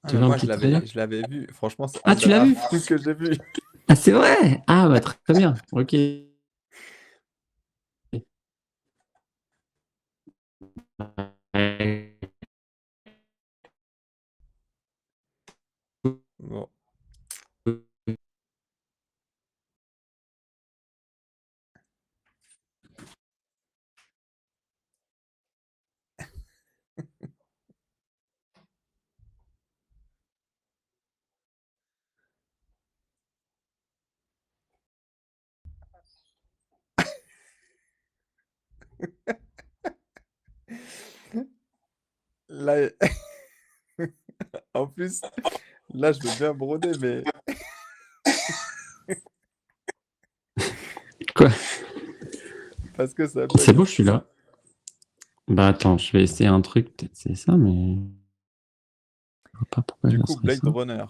Ah, Tu mais veux un moi, petit trailer? je l'avais vu. Franchement, c'est un Ah, des tu l'as rares vu? films que j'ai vu. Ah, c'est vrai? Ah, bah très bien. Ok. Bon. Là, en plus, là, je veux bien broder, mais Quoi? Parce que ça C'est bug. beau, je suis là. Bah attends, je vais essayer un truc, peut-être c'est ça, mais je vois pas pourquoi Du ça coup, serait Blade ça. Runner.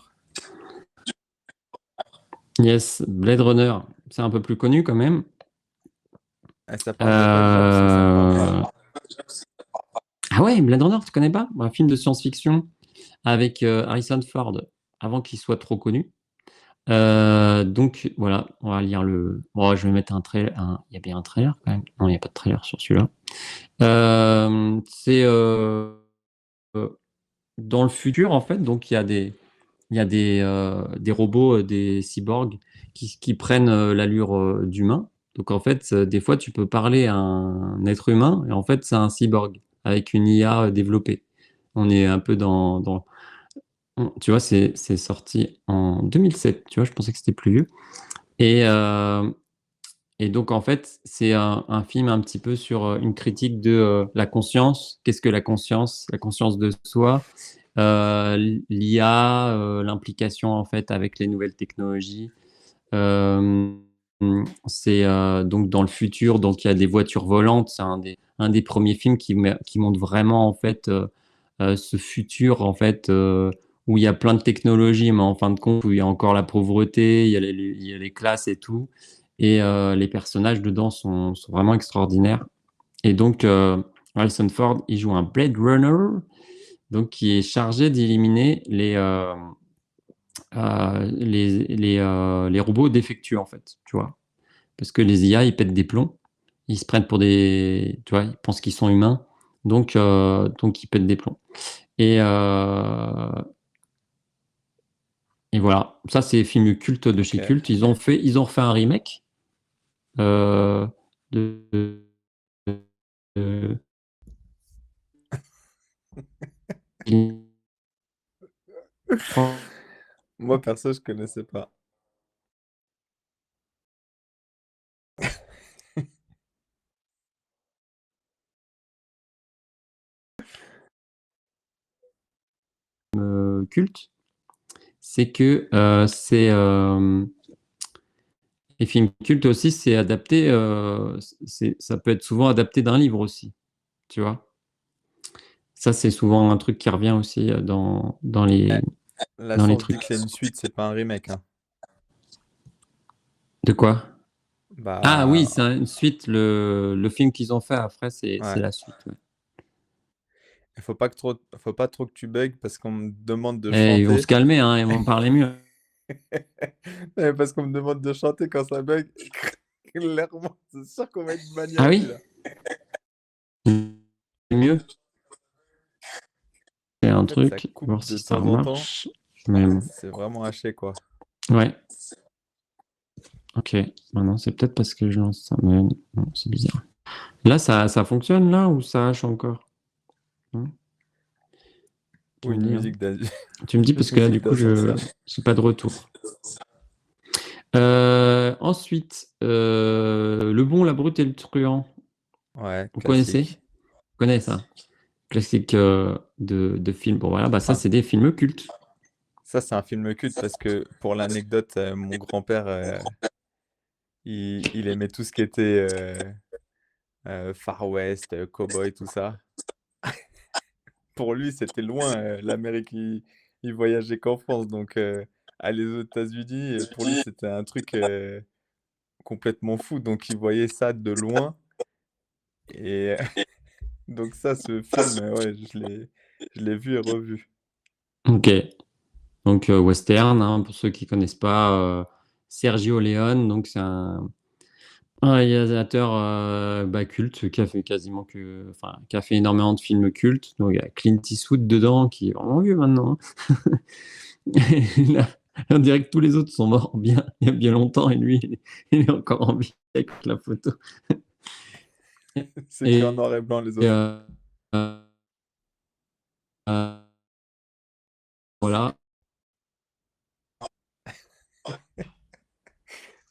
Yes, Blade Runner, c'est un peu plus connu quand même. Ça parle de quoi déjà? Parce que ça me parle pas. Ah ouais, Blade Runner, tu connais pas? Un film de science-fiction avec Harrison Ford, avant qu'il soit trop connu. Donc voilà, on va lire le. Bon, je vais mettre un trailer. Il y a bien un trailer quand même. Non, il n'y a pas de trailer sur celui-là. C'est dans le futur en fait, donc il y a des robots, des cyborgs qui prennent l'allure d'humain. Donc en fait, des fois, tu peux parler à un être humain et en fait, c'est un cyborg avec une IA développée. On est un peu tu vois, c'est sorti en 2007. Tu vois, je pensais que c'était plus vieux. Et, euh, et donc en fait, c'est un film un petit peu sur une critique de la conscience. Qu'est-ce que la conscience? La conscience de soi, l'IA, l'implication en fait avec les nouvelles technologies. Euh, c'est donc dans le futur, donc il y a des voitures volantes. C'est un des premiers films qui montre vraiment en fait ce futur en fait où il y a plein de technologies, mais en fin de compte où il y a encore la pauvreté, il y a les classes et tout. Et les personnages dedans sont vraiment extraordinaires. Et donc Harrison Ford, il joue un Blade Runner, donc qui est chargé d'éliminer les robots défectueux en fait, tu vois. Parce que les IA, ils pètent des plombs, ils se prennent pour tu vois, ils pensent qu'ils sont humains, donc ils pètent des plombs. Et, euh, et voilà, ça c'est film culte de chez Ok. Culte. Ils ont refait un remake euh, de, de- Moi, perso, je connaissais pas. culte, c'est que les films cultes aussi, c'est adapté, ça peut être souvent adapté d'un livre aussi, tu vois. Ça, c'est souvent un truc qui revient aussi dans Eh, les, là, dans si les on se dit que trucs. c'est une suite, c'est pas un remake, hein. De quoi? Ah oui, Bah, c'est une suite. Le film qu'ils ont fait après, c'est ouais. la suite. Ouais. Il faut pas trop que tu bugs parce qu'on me demande de Et ils vont se chanter. calmer, hein, ils vont parler mieux. Ouais, parce qu'on me demande de chanter quand ça bug. Clairement, c'est sûr qu'on va être banni Ah à vie oui? là. C'est mieux. C'est un En fait, ça truc, coupe voir de si ça temps en temps. marche. Mais bon. C'est vraiment haché quoi. Ouais, ok. Maintenant, c'est peut-être parce que je lance ça, mais non, c'est bizarre. Là, ça fonctionne là ou ça hache encore? Hein. Tu Ou me une dis, hein. musique d'as- Tu me dis une parce que là, musique du coup, je d'ascenseur. n'ai pas de retour. Ensuite, Le Bon, la Brute et le Truand. Ouais, Vous connaissez? classique. Vous connaissez ça? Classique de film. Bon, voilà, bah, ça, Enfin, c'est des films cultes. ça c'est un film culte parce que pour l'anecdote, mon grand-père, il aimait tout ce qui était Far West, cowboy, tout ça. Pour lui, c'était loin, l'Amérique, il voyageait qu'en France, donc aller aux États-Unis, pour lui, c'était un truc complètement fou. Donc il voyait ça de loin. Et donc ça, ce film, ouais, je l'ai vu et revu. Ok. Donc, western, hein, pour ceux qui connaissent pas, Sergio Leone, donc c'est un réalisateur bah, culte qui a fait enfin, qui a fait énormément de films cultes. Donc, il y a Clint Eastwood dedans, qui est vraiment vieux maintenant. Hein. Et là, on dirait que tous les autres sont morts bien, il y a bien longtemps et lui, il est encore en vie avec la photo. C'est qu'en Et, noir et blanc, les et, autres. euh, euh, voilà.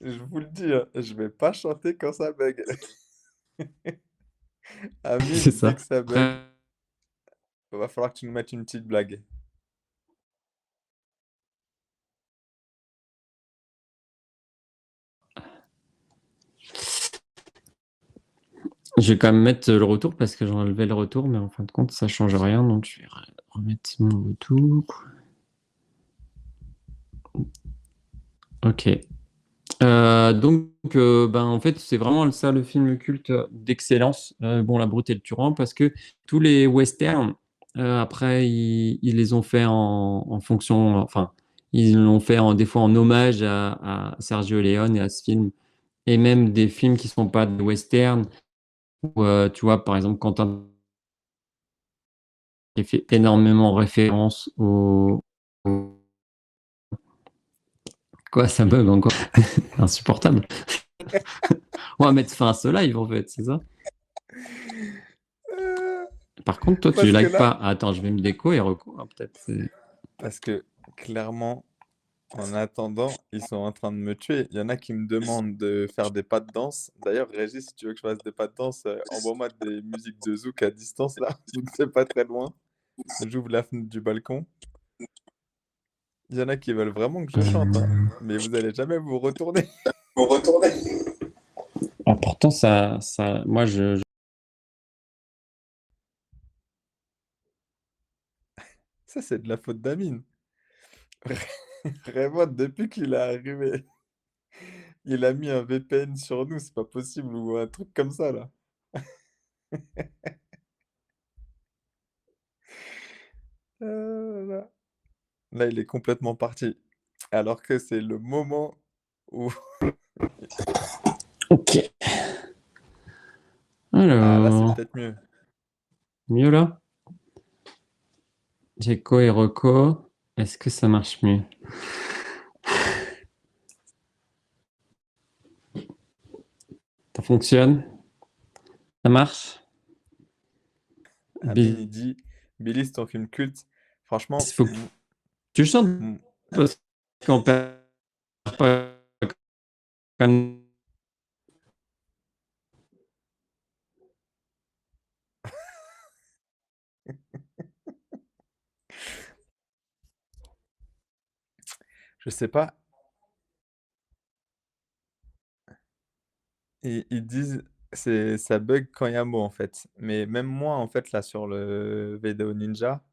Je vous le dis, hein, je vais pas chanter quand ça bug. C'est Amine, dès ça. que ça bug, Après, va falloir que tu nous mettes une petite blague. Je vais quand même mettre le retour parce que j'ai enlevé le retour, mais en fin de compte, ça change rien. Donc, je vais remettre mon retour. Ok. Donc, ben, en fait, c'est vraiment ça le film culte d'excellence. Bon, La Brute et le Tyran, parce que tous les westerns, après, ils les ont fait en fonction, enfin, ils l'ont fait des fois en hommage à Sergio Leone et à ce film, et même des films qui sont pas des westerns, où, tu vois, par exemple, Quentin a fait énormément référence Quoi, ça bug encore? Insupportable. On va mettre fin à ce live, en fait, c'est ça? Heu, Par contre, toi, tu parce que likes là pas. Attends, je vais me déco et reco, hein, peut-être. parce que clairement, en attendant, ils sont en train de me tuer. Il y en a qui me demandent de faire des pas de danse. D'ailleurs, Régis, si tu veux que je fasse des pas de danse, envoie-moi des musiques de zouk à distance là, vu que c'est pas très loin. J'ouvre la fenêtre du balcon. Il y en a qui veulent vraiment que je chante, hein, mais vous allez jamais vous retourner. Vous retournez. Ah, pourtant, moi, Ça, c'est de la faute d'Amine. Vraiment, depuis qu'il est arrivé, il a mis un VPN sur nous, c'est pas possible, ou un truc comme ça là. Là. Là, il est complètement parti. Alors que c'est le moment où... Ok. Ah, là, c'est Alors, peut-être mieux. mieux là? Jeco et Reco. Est-ce que ça marche mieux? Ça fonctionne? Ça marche? Amine, il Bis- dit, Billy, c'est ton film culte. Franchement, Faut que tu chantes m- parce qu'on perd pas comme. je sais pas, ils disent, ça bug quand il y a un mot en fait. Mais même moi, en fait, là, sur le Vidéo Ninja,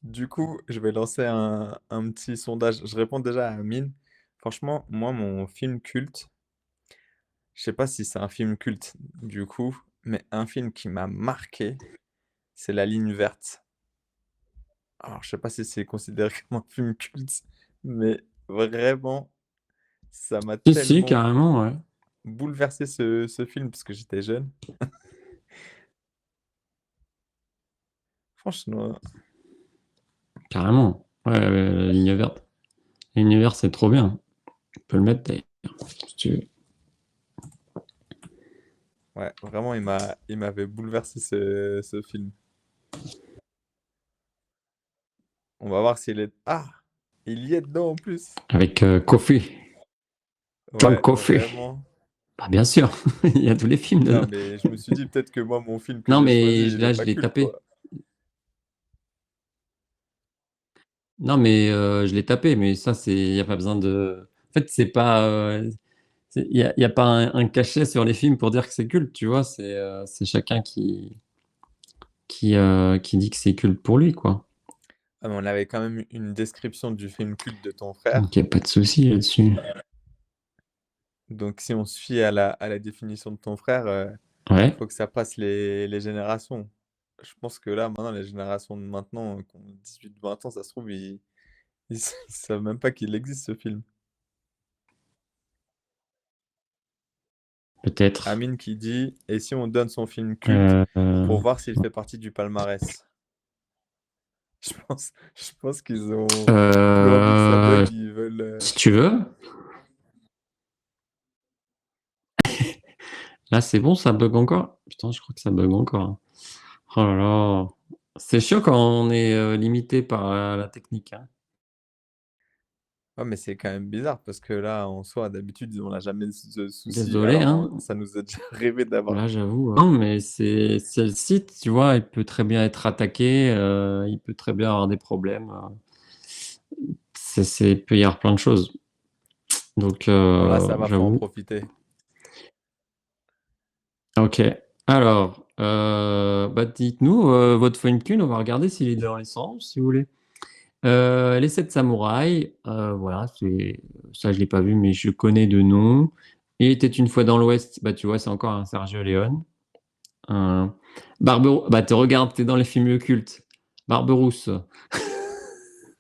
du coup, je vais lancer un petit sondage. Je réponds déjà à Amine. Franchement, moi, mon film culte, je sais pas si c'est un film culte du coup, mais un film qui m'a marqué, c'est La Ligne verte. Alors, je sais pas si c'est considéré comme un film culte, mais vraiment, ça m'a Si, tellement carrément, ouais. bouleversé ce film parce que j'étais jeune. Franchement, Carrément. Ouais, la ligne verte. La ligne verte, c'est trop bien. Tu peux le mettre d'ailleurs, si tu veux. ouais, vraiment, il m'avait bouleversé ce film. On va voir s'il est... Ah! Il y est dedans en plus. Avec Coffee. John Ouais, Coffey. vraiment. Bah, bien sûr, il y a tous les films Non, dedans. mais je me suis dit peut-être que moi, mon film que Non, j'ai choisi, mais il est là, je pas l'ai culte, tapé. quoi. Non, mais je l'ai tapé, mais ça, il n'y a pas besoin de. En fait, c'est pas. Il y a pas un cachet sur les films pour dire que c'est culte, tu vois. C'est chacun qui dit que c'est culte pour lui, quoi. Ah, mais on avait quand même une description du film culte de ton frère. Donc, il n'y a pas de souci là-dessus. Donc, si on se fie à la définition de ton frère, Ouais, faut que ça passe les générations. Je pense que là, maintenant, les générations de maintenant, qui ont 18-20 ans, ça se trouve, ils savent même pas qu'il existe ce film. peut-être. Amine qui dit, et si on donne son film culte Euh, pour euh, voir s'il fait partie du palmarès? Je pense qu'ils ont plus envie que ça euh, bug, ils veulent. si tu veux. Là, c'est bon, ça bug encore. Putain, je crois que ça bug encore. Oh là là. C'est chiant quand on est limité par la technique, hein. Ouais, mais c'est quand même bizarre parce que là, en soi, d'habitude, on n'a jamais ce souci. Désolé, Alors, hein. ça nous a déjà rêvé d'avoir. Là, j'avoue. Non, mais c'est le site, tu vois, il peut très bien être attaqué, il peut très bien avoir des problèmes. il peut y avoir plein de choses. Donc, Bon, là, ça va, faut en j'avoue. profiter. Ok. Alors, bah dites-nous votre film cul, on va regarder s'il est dans les sens, si vous voulez. Les Sept Samouraïs, voilà, ça je l'ai pas vu, mais je connais de nom. Il était une fois dans l'Ouest, bah tu vois, c'est encore un Sergio Leone. Euh, bah te regarde, t'es dans les films occultes. Barberousse.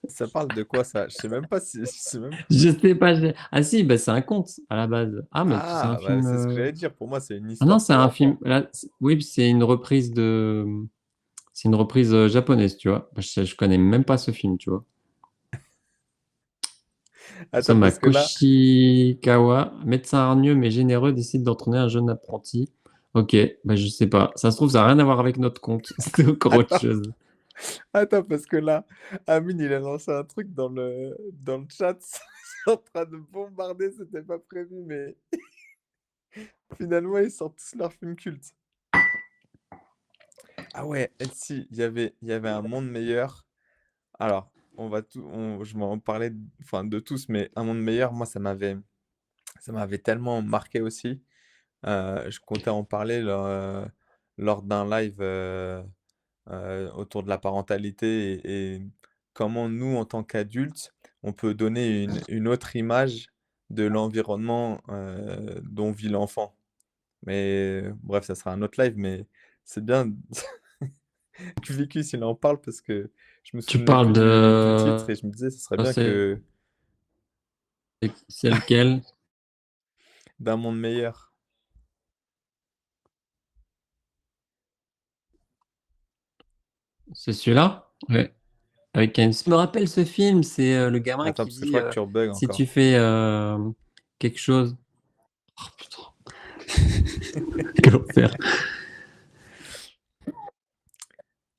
Ça parle de quoi ça? Je sais même pas si. Je sais même... Je sais pas. Ah si, bah c'est un conte à la base. Ah, mais c'est un Ah, bah, film. c'est ce que j'allais dire. Pour moi, c'est une Ah non, histoire c'est pour un film. enfants. Là, oui, c'est une reprise de. C'est une reprise japonaise, tu vois. Je connais même pas ce film, tu vois. Attends, Sama parce que là, Koshikawa, médecin hargneux mais généreux, décide d'entraîner un jeune apprenti. Ok, bah je sais pas. Ça se trouve, ça n'a rien à voir avec notre compte. C'est encore autre attends, chose. attends, parce que là, Amine, il a lancé un truc dans le chat. C'est en train de bombarder, c'était pas prévu, mais finalement, ils sortent tous leurs films cultes. Ah ouais, et si, il y avait un monde meilleur. Alors, je m'en parlais, enfin, de tous, mais un monde meilleur, moi, ça m'avait tellement marqué aussi. Je comptais en parler lors d'un live autour de la parentalité et comment nous, en tant qu'adultes, on peut donner une autre image de l'environnement dont vit l'enfant. Mais bref, ça sera un autre live, mais c'est bien que Vicus il en parle parce que je me Tu souvenais parles plus du titre de. et je me disais, ce serait bien C'est que c'est lequel? d'un monde meilleur. C'est celui-là? Ouais. Avec Je me rappelle ce film, c'est le gamin Attends, qui parce que je dit crois que tu rebugs si tu encore. fais quelque chose. Oh putain, comment faire?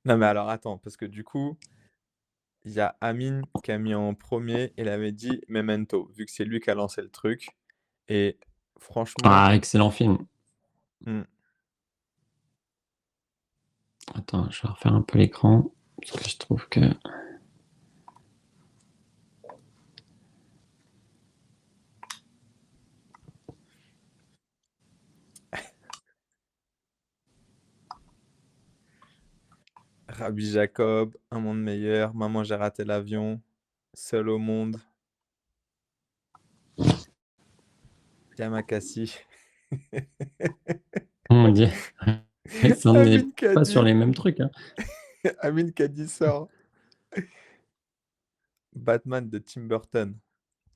Non, mais alors attends, parce que du coup, il y a Amine qui a mis en premier, il avait dit Memento, vu que c'est lui qui a lancé le truc. Et franchement, Ah, excellent film. hmm, Attends, je vais refaire un peu l'écran parce que je trouve que. Rabbi Jacob, Un monde meilleur, Maman j'ai raté l'avion, Seul au monde, Yamakasi. Mon Dieu, ça n'est Amine qui a pas sur dit, les mêmes trucs, hein. Amine qui a dit sort Batman de Tim Burton.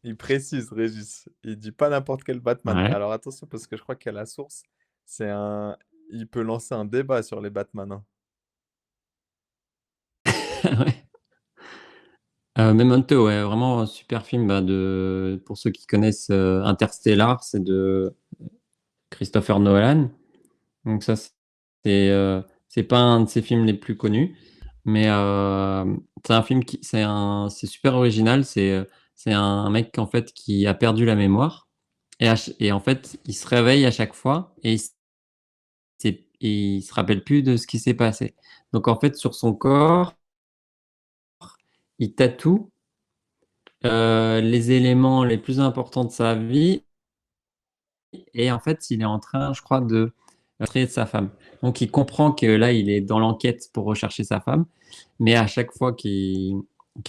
Il précise, Régis. Il dit pas n'importe quel Batman. Ouais. Alors attention, parce que je crois qu'à la source, c'est un. Il peut lancer un débat sur les Batman, hein. Ouais. Memento, ouais, vraiment un super film bah, pour ceux qui connaissent Interstellar, c'est de Christopher Nolan. Donc ça, c'est pas un de ses films les plus connus, mais c'est un film c'est super original. C'est un mec en fait qui a perdu la mémoire et en fait il se réveille à chaque fois et il se rappelle plus de ce qui s'est passé. Donc en fait sur son corps, il tatoue les éléments les plus importants de sa vie et en fait il est en train, je crois, de de sa femme. Donc il comprend que là il est dans l'enquête pour rechercher sa femme. Mais à chaque fois qu'il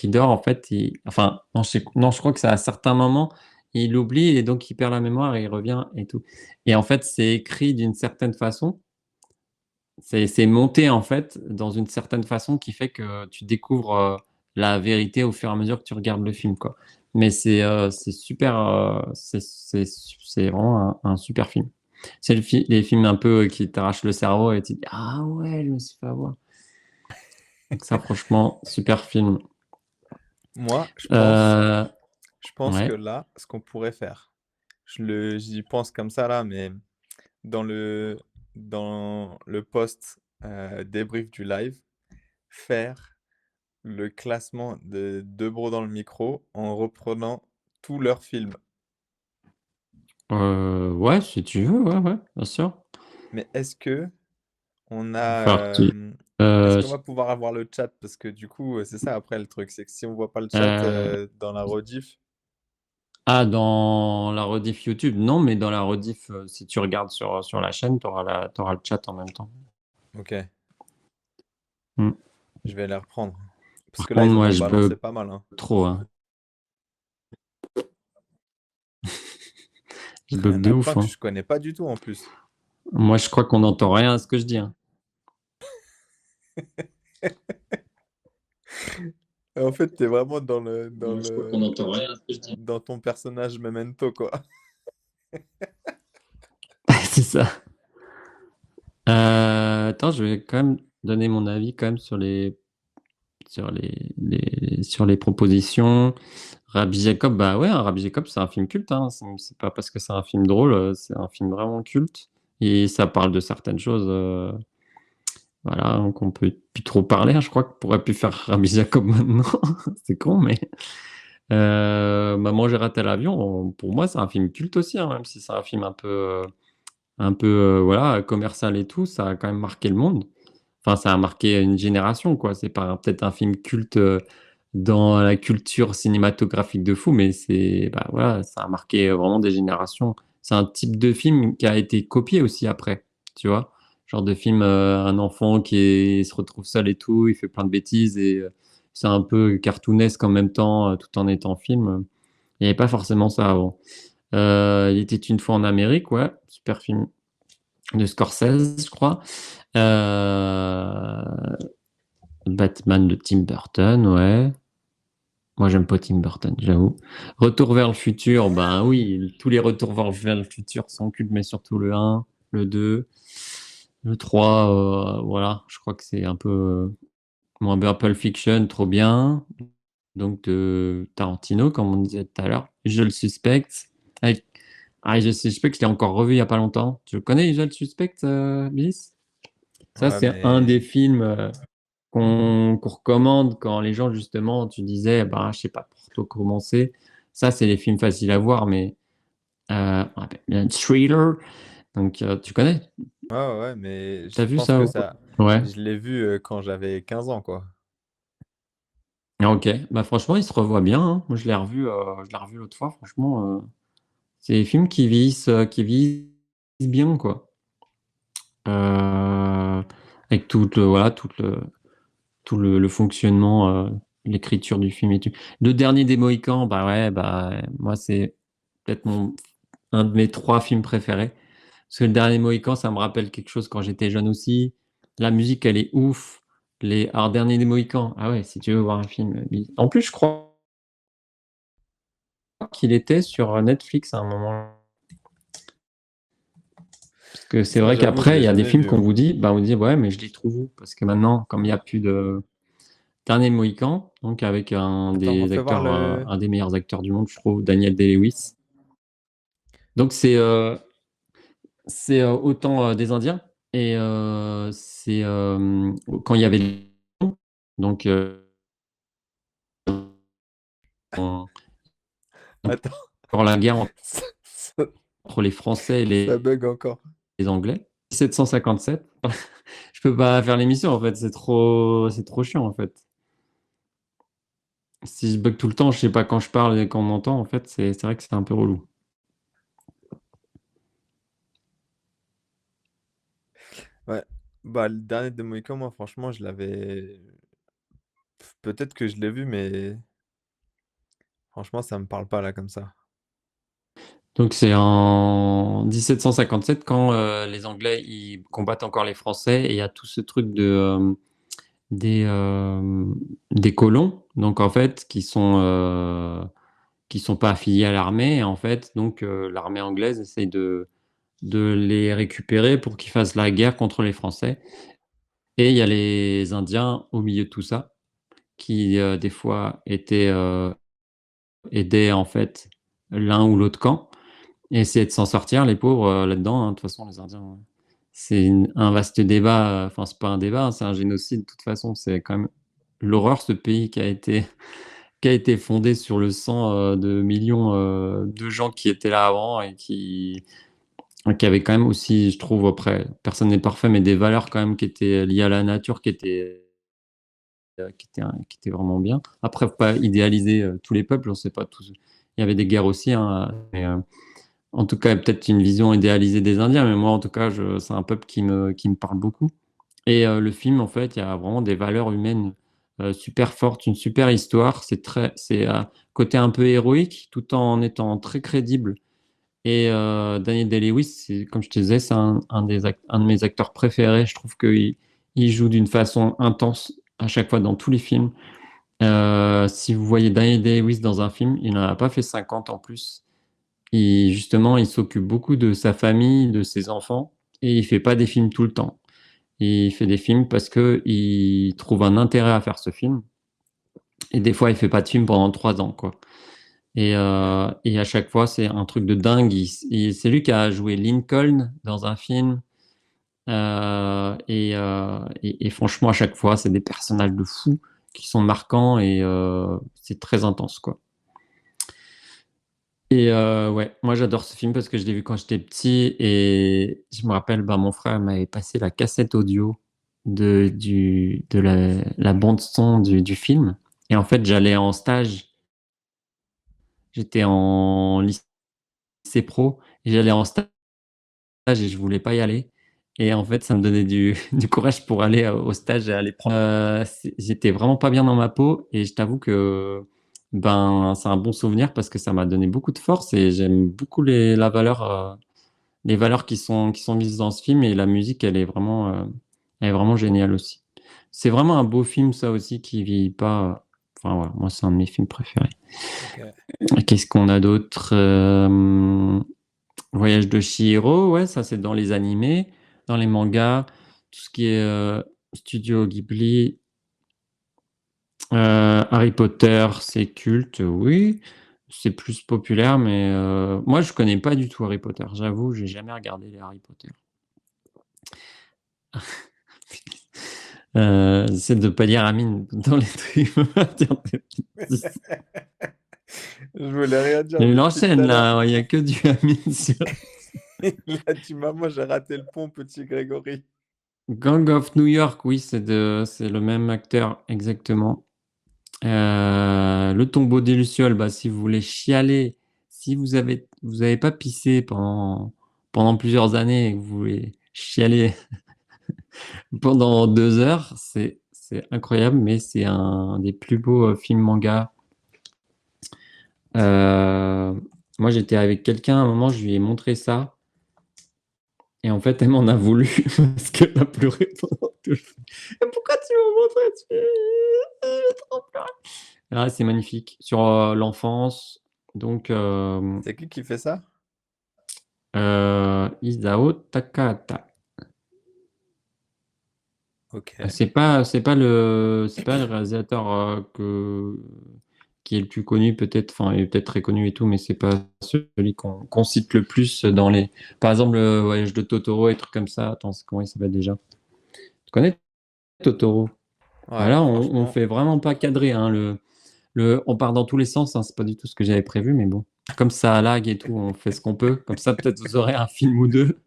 dort, en fait, enfin, non, non, je crois que c'est à certains moments, il oublie et donc il perd la mémoire et il revient et tout. Et en fait, c'est écrit d'une certaine façon, c'est monté en fait dans une certaine façon qui fait que tu découvres la vérité au fur et à mesure que tu regardes le film, quoi. Mais c'est super, c'est vraiment un super film. C'est les films un peu qui t'arrachent le cerveau et tu te dis, ah ouais, je me suis fait avoir. Donc ça, franchement, super film. Moi, Euh, je pense que ouais. là, ce qu'on pourrait faire, j'y pense comme ça là, mais dans dans le post débrief du live, faire le classement de Deux Bros dans le micro en reprenant tous leurs films. Ouais, si tu veux, ouais, ouais, bien sûr. Mais est-ce que On Il va falloir que a, est-ce euh, qu'on va pouvoir avoir le chat? Parce que du coup, c'est ça après le truc, c'est que si on voit pas le chat euh, dans la rediff, dans la rediff YouTube, non, mais dans la rediff, si tu regardes sur la chaîne, t'auras le chat en même temps. ok, Hmm. je vais les reprendre. Parce Par que là, contre, ils en moi, ont je balancé bug pas mal, hein. trop, hein. Je Il y bug en de a plein ouf, que hein. je connais pas du tout en plus. Moi, je crois qu'on n'entend rien à ce que je dis, hein. En fait, t'es vraiment Moi, je crois qu'on n'entend rien à ce que je dis. dans ton personnage Memento, quoi. C'est ça. Attends, je vais quand même donner mon avis quand même sur les propositions. Rabbi Jacob, bah ouais, Rabbi Jacob, c'est un film culte, hein. C'est pas parce que c'est un film drôle, c'est un film vraiment culte. Et ça parle de certaines choses, voilà, qu'on peut plus trop parler, hein. Je crois qu'on pourrait plus faire Rabbi Jacob maintenant. C'est con, mais Maman, j'ai raté l'avion, pour moi, c'est un film culte aussi, hein, même si c'est un film un peu, voilà, commercial et tout, ça a quand même marqué le monde. Enfin, ça a marqué une génération, quoi. C'est pas peut-être un film culte dans la culture cinématographique de fou, mais bah, voilà, ça a marqué vraiment des générations. C'est un type de film qui a été copié aussi après, tu vois. Genre de film, un enfant se retrouve seul et tout, il fait plein de bêtises et c'est un peu cartoonesque en même temps, tout en étant film. Il n'y avait pas forcément ça avant. Il était une fois en Amérique, ouais, super film de Scorsese, je crois. Euh, Batman de Tim Burton, ouais. Moi, j'aime pas Tim Burton, j'avoue. Retour vers le futur, ben oui, tous les retours vers le futur sont cultes, mais surtout le un, le 2, le 3, voilà. Je crois que c'est un peu moins bien. Pulp Fiction, trop bien. Donc, de Tarantino, comme on disait tout à l'heure. Je le suspecte. Avec... Ah, je suspecte, je l'ai encore revu il y a pas longtemps. Tu le connais, Je le suspecte, Bliss? Ça, Ouais, c'est un des mais films qu'on recommande quand les gens, justement, tu disais, bah, je sais pas pour toi commencer. Ça, c'est les films faciles à voir, mais on appelle bien Thriller. Donc, tu connais? ouais, ouais, mais T'as je vu pense ça que ou pas? Ouais. je l'ai vu quand j'avais 15 ans, quoi. Ah, ok. Bah, franchement, il se revoit bien, hein. Moi, je l'ai revu l'autre fois. Franchement, c'est des films qui vieillissent bien, quoi. Avec voilà, le fonctionnement, l'écriture du film et tout. Le dernier des Mohicans, bah ouais, bah moi c'est peut-être un de mes trois films préférés. Parce que le dernier Mohican, ça me rappelle quelque chose quand j'étais jeune aussi. La musique, elle est ouf. Alors, dernier des Mohicans, ah ouais, si tu veux voir un film. En plus, je crois qu'il était sur Netflix à un moment. Parce que c'est Ça, vrai j'avoue, je qu'après, l'ai il y a des jamais films vu, qu'on hein. vous dit, bah on dit ouais, mais je les trouve où? Parce que maintenant, comme il n'y a plus de Dernier Mohican, donc avec un Attends, des refais voir acteurs, le... un des meilleurs acteurs du monde, je trouve, Daniel Day-Lewis. Donc c'est autant des Indiens et c'est quand il y avait donc on- Attends, pour la guerre ça, ça- entre les Français et ça bug encore. les Anglais. 1757. Je peux pas faire l'émission en fait, c'est trop chiant en fait. Si je bug tout le temps, je sais pas quand je parle et quand on m'entend, en fait, c'est vrai que c'est un peu relou. Ouais. Bah, le dernier de Mohican, moi, franchement, peut-être que je l'ai vu, mais franchement, ça me parle pas là comme ça. Donc c'est en 1757 quand les Anglais ils combattent encore les Français et il y a tout ce truc des des colons donc en fait qui sont pas affiliés à l'armée et en fait donc l'armée anglaise essaye de les récupérer pour qu'ils fassent la guerre contre les Français et il y a les Indiens au milieu de tout ça qui des fois étaient aidaient en fait l'un ou l'autre camp et essayer de s'en sortir, les pauvres, là-dedans, hein. De toute façon, les Indiens, c'est un vaste débat. Enfin, c'est pas un débat, hein, c'est un génocide. De toute façon, c'est quand même l'horreur, ce pays qui a été fondé sur le sang de millions de gens qui étaient là avant et qui avait quand même aussi, je trouve, après, personne n'est parfait, mais des valeurs quand même qui étaient liées à la nature, qui étaient vraiment bien. Après, faut pas idéaliser tous les peuples, on sait pas tous. Il y avait des guerres aussi, hein, mais, en tout cas, peut-être une vision idéalisée des Indiens, mais moi, en tout cas, c'est un peuple qui me parle beaucoup. Et le film, en fait, il y a vraiment des valeurs humaines super fortes, une super histoire. C'est côté un peu héroïque, tout en étant très crédible. Et Daniel Day-Lewis, comme je te disais, c'est un de mes acteurs préférés. Je trouve qu'il joue d'une façon intense à chaque fois dans tous les films. Si vous voyez Daniel Day-Lewis dans un film, il n'en a pas fait 50 en plus. Justement, il s'occupe beaucoup de sa famille, de ses enfants, et il fait pas des films tout le temps. Il fait des films parce que il trouve un intérêt à faire ce film. Et des fois, il fait pas de film pendant 3 ans, quoi. Ouais. Et à chaque fois, c'est un truc de dingue. C'est lui qui a joué Lincoln dans un film. Et franchement, à chaque fois, c'est des personnages de fous qui sont marquants et c'est très intense, quoi. Et ouais, moi j'adore ce film parce que je l'ai vu quand j'étais petit et je me rappelle, bah, mon frère m'avait passé la cassette audio de la bande son du film. Et en fait, j'allais en stage, j'étais en lycée pro et j'allais en stage et je voulais pas y aller. Et en fait, ça me donnait du courage pour aller au stage et aller prendre. J'étais vraiment pas bien dans ma peau et je t'avoue que ben, c'est un bon souvenir parce que ça m'a donné beaucoup de force et j'aime beaucoup les valeurs qui sont mises dans ce film et la musique, elle est vraiment géniale aussi. C'est vraiment un beau film, ça aussi, qui vieillit pas. Enfin voilà, moi c'est un de mes films préférés. OK. Qu'est-ce qu'on a d'autre? Voyage de Chihiro, ouais, ça c'est dans les animés, dans les mangas, tout ce qui est Studio Ghibli, Harry Potter, c'est culte, oui, c'est plus populaire, mais moi je connais pas du tout Harry Potter, j'avoue, j'ai jamais regardé les Harry Potter. J'essaie de pas dire Amine dans les trucs. Je voulais rien dire Il depuis tout enchaîne à l'heure. là, il y a que du Amine sur Là, tu m'as moi, j'ai raté le pont, petit Grégory. Gang of New York, oui, c'est le même acteur, exactement. Le tombeau des Lucioles, bah, si vous voulez chialer, si vous avez pas pissé pendant plusieurs années et que vous voulez chialer pendant 2 heures, c'est incroyable, mais c'est un des plus beaux films manga. Euh, Moi, j'étais avec quelqu'un, à un moment, je lui ai montré ça, et en fait, elle m'en a voulu parce qu'elle a pleuré pendant tout le film. Et pourquoi tu m'as montré ce film? Je vais trop pleurer. Ah, c'est magnifique. Sur l'enfance, donc C'est qui fait ça? Isao Takahata. OK. C'est pas le réalisateur qui est le plus connu peut-être, enfin il est peut-être très connu et tout, mais c'est pas celui qu'on cite le plus par exemple le voyage de Totoro et trucs comme ça. Attends, comment il s'appelle déjà? Tu connais Totoro? Ouais, Voilà, on franchement, fait vraiment pas cadrer, hein, on part dans tous les sens, hein, c'est pas du tout ce que j'avais prévu, mais bon. Comme ça lag et tout, on fait ce qu'on peut. Comme ça, peut-être vous aurez un film ou deux.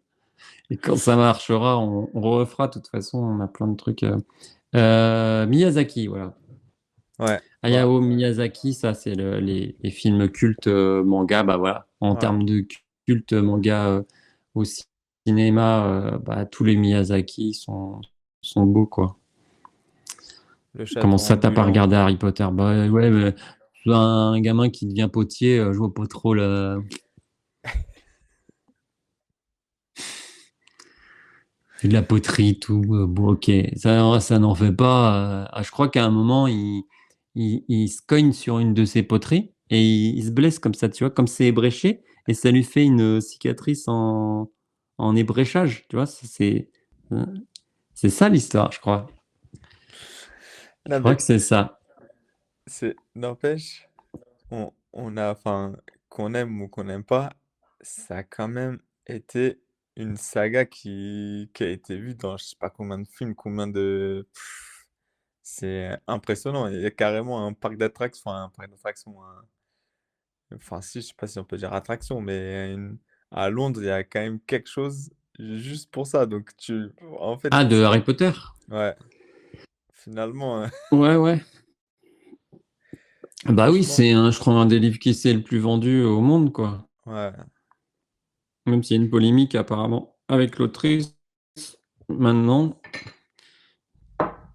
Et quand ça marchera, on refera. De toute façon, on a plein de trucs. Miyazaki, voilà. ouais, ouais, Hayao Miyazaki, ça, c'est les films cultes manga. Bah voilà. En ouais. termes de culte manga au cinéma, bah, tous les Miyazaki sont beaux, quoi. Le Comment château ça, t'as pas ambulant. regardé Harry Potter? Bah ouais, mais un gamin qui devient potier, je vois pas trop le. C'est de la poterie, tout. Bon, ok. Ça n'en fait pas. Je crois qu'à un moment, il se cogne sur une de ses poteries et il se blesse comme ça, tu vois, comme c'est ébréché et ça lui fait une cicatrice en ébréchage, tu vois. Euh, c'est ça l'histoire, je crois. Je Non, crois mais que c'est ça. n'empêche, on a, enfin, qu'on aime ou qu'on n'aime pas, ça a quand même été une saga qui a été vue dans je sais pas combien de films, combien de. C'est impressionnant. Il y a carrément un parc d'attractions, enfin, un parc d'attractions, enfin, si, je sais pas si on peut dire attraction, mais à Londres, il y a quand même quelque chose juste pour ça. Donc en fait, Ah, de Harry Potter? ouais, finalement, Ouais, ouais. Bah oui, franchement, c'est je crois, un des livres qui s'est le plus vendu au monde, quoi. ouais. Même s'il y a une polémique apparemment avec l'autrice maintenant.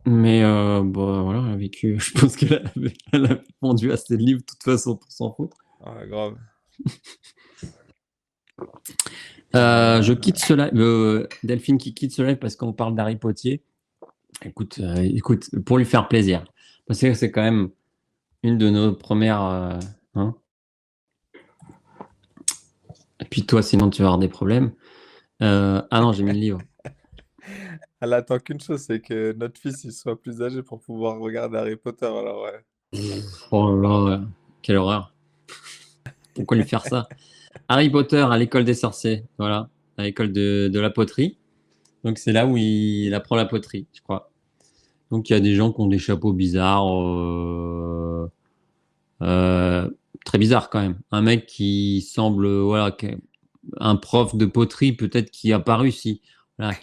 Mais bah, voilà, elle a vécu. Je pense elle a vendu assez de livres de toute façon pour s'en foutre. Ouais, grave. Je quitte ce live, Delphine qui quitte ce live parce qu'on parle d'Harry Potter. Écoute, pour lui faire plaisir. Parce que c'est quand même une de nos premières. Hein. Et puis toi, sinon, tu vas avoir des problèmes. Ah non, j'ai mis le livre. Elle attend qu'une chose, c'est que notre fils il soit plus âgé pour pouvoir regarder Harry Potter. Alors, ouais. Oh là là, quelle horreur. Pourquoi lui faire ça? Harry Potter à l'école des sorciers. Voilà, à l'école de la poterie. Donc c'est là où il apprend la poterie, je crois. Donc il y a des gens qui ont des chapeaux bizarres. Euh, très bizarre quand même. Un mec qui semble, voilà, un prof de poterie peut-être qui a pas réussi. Voilà,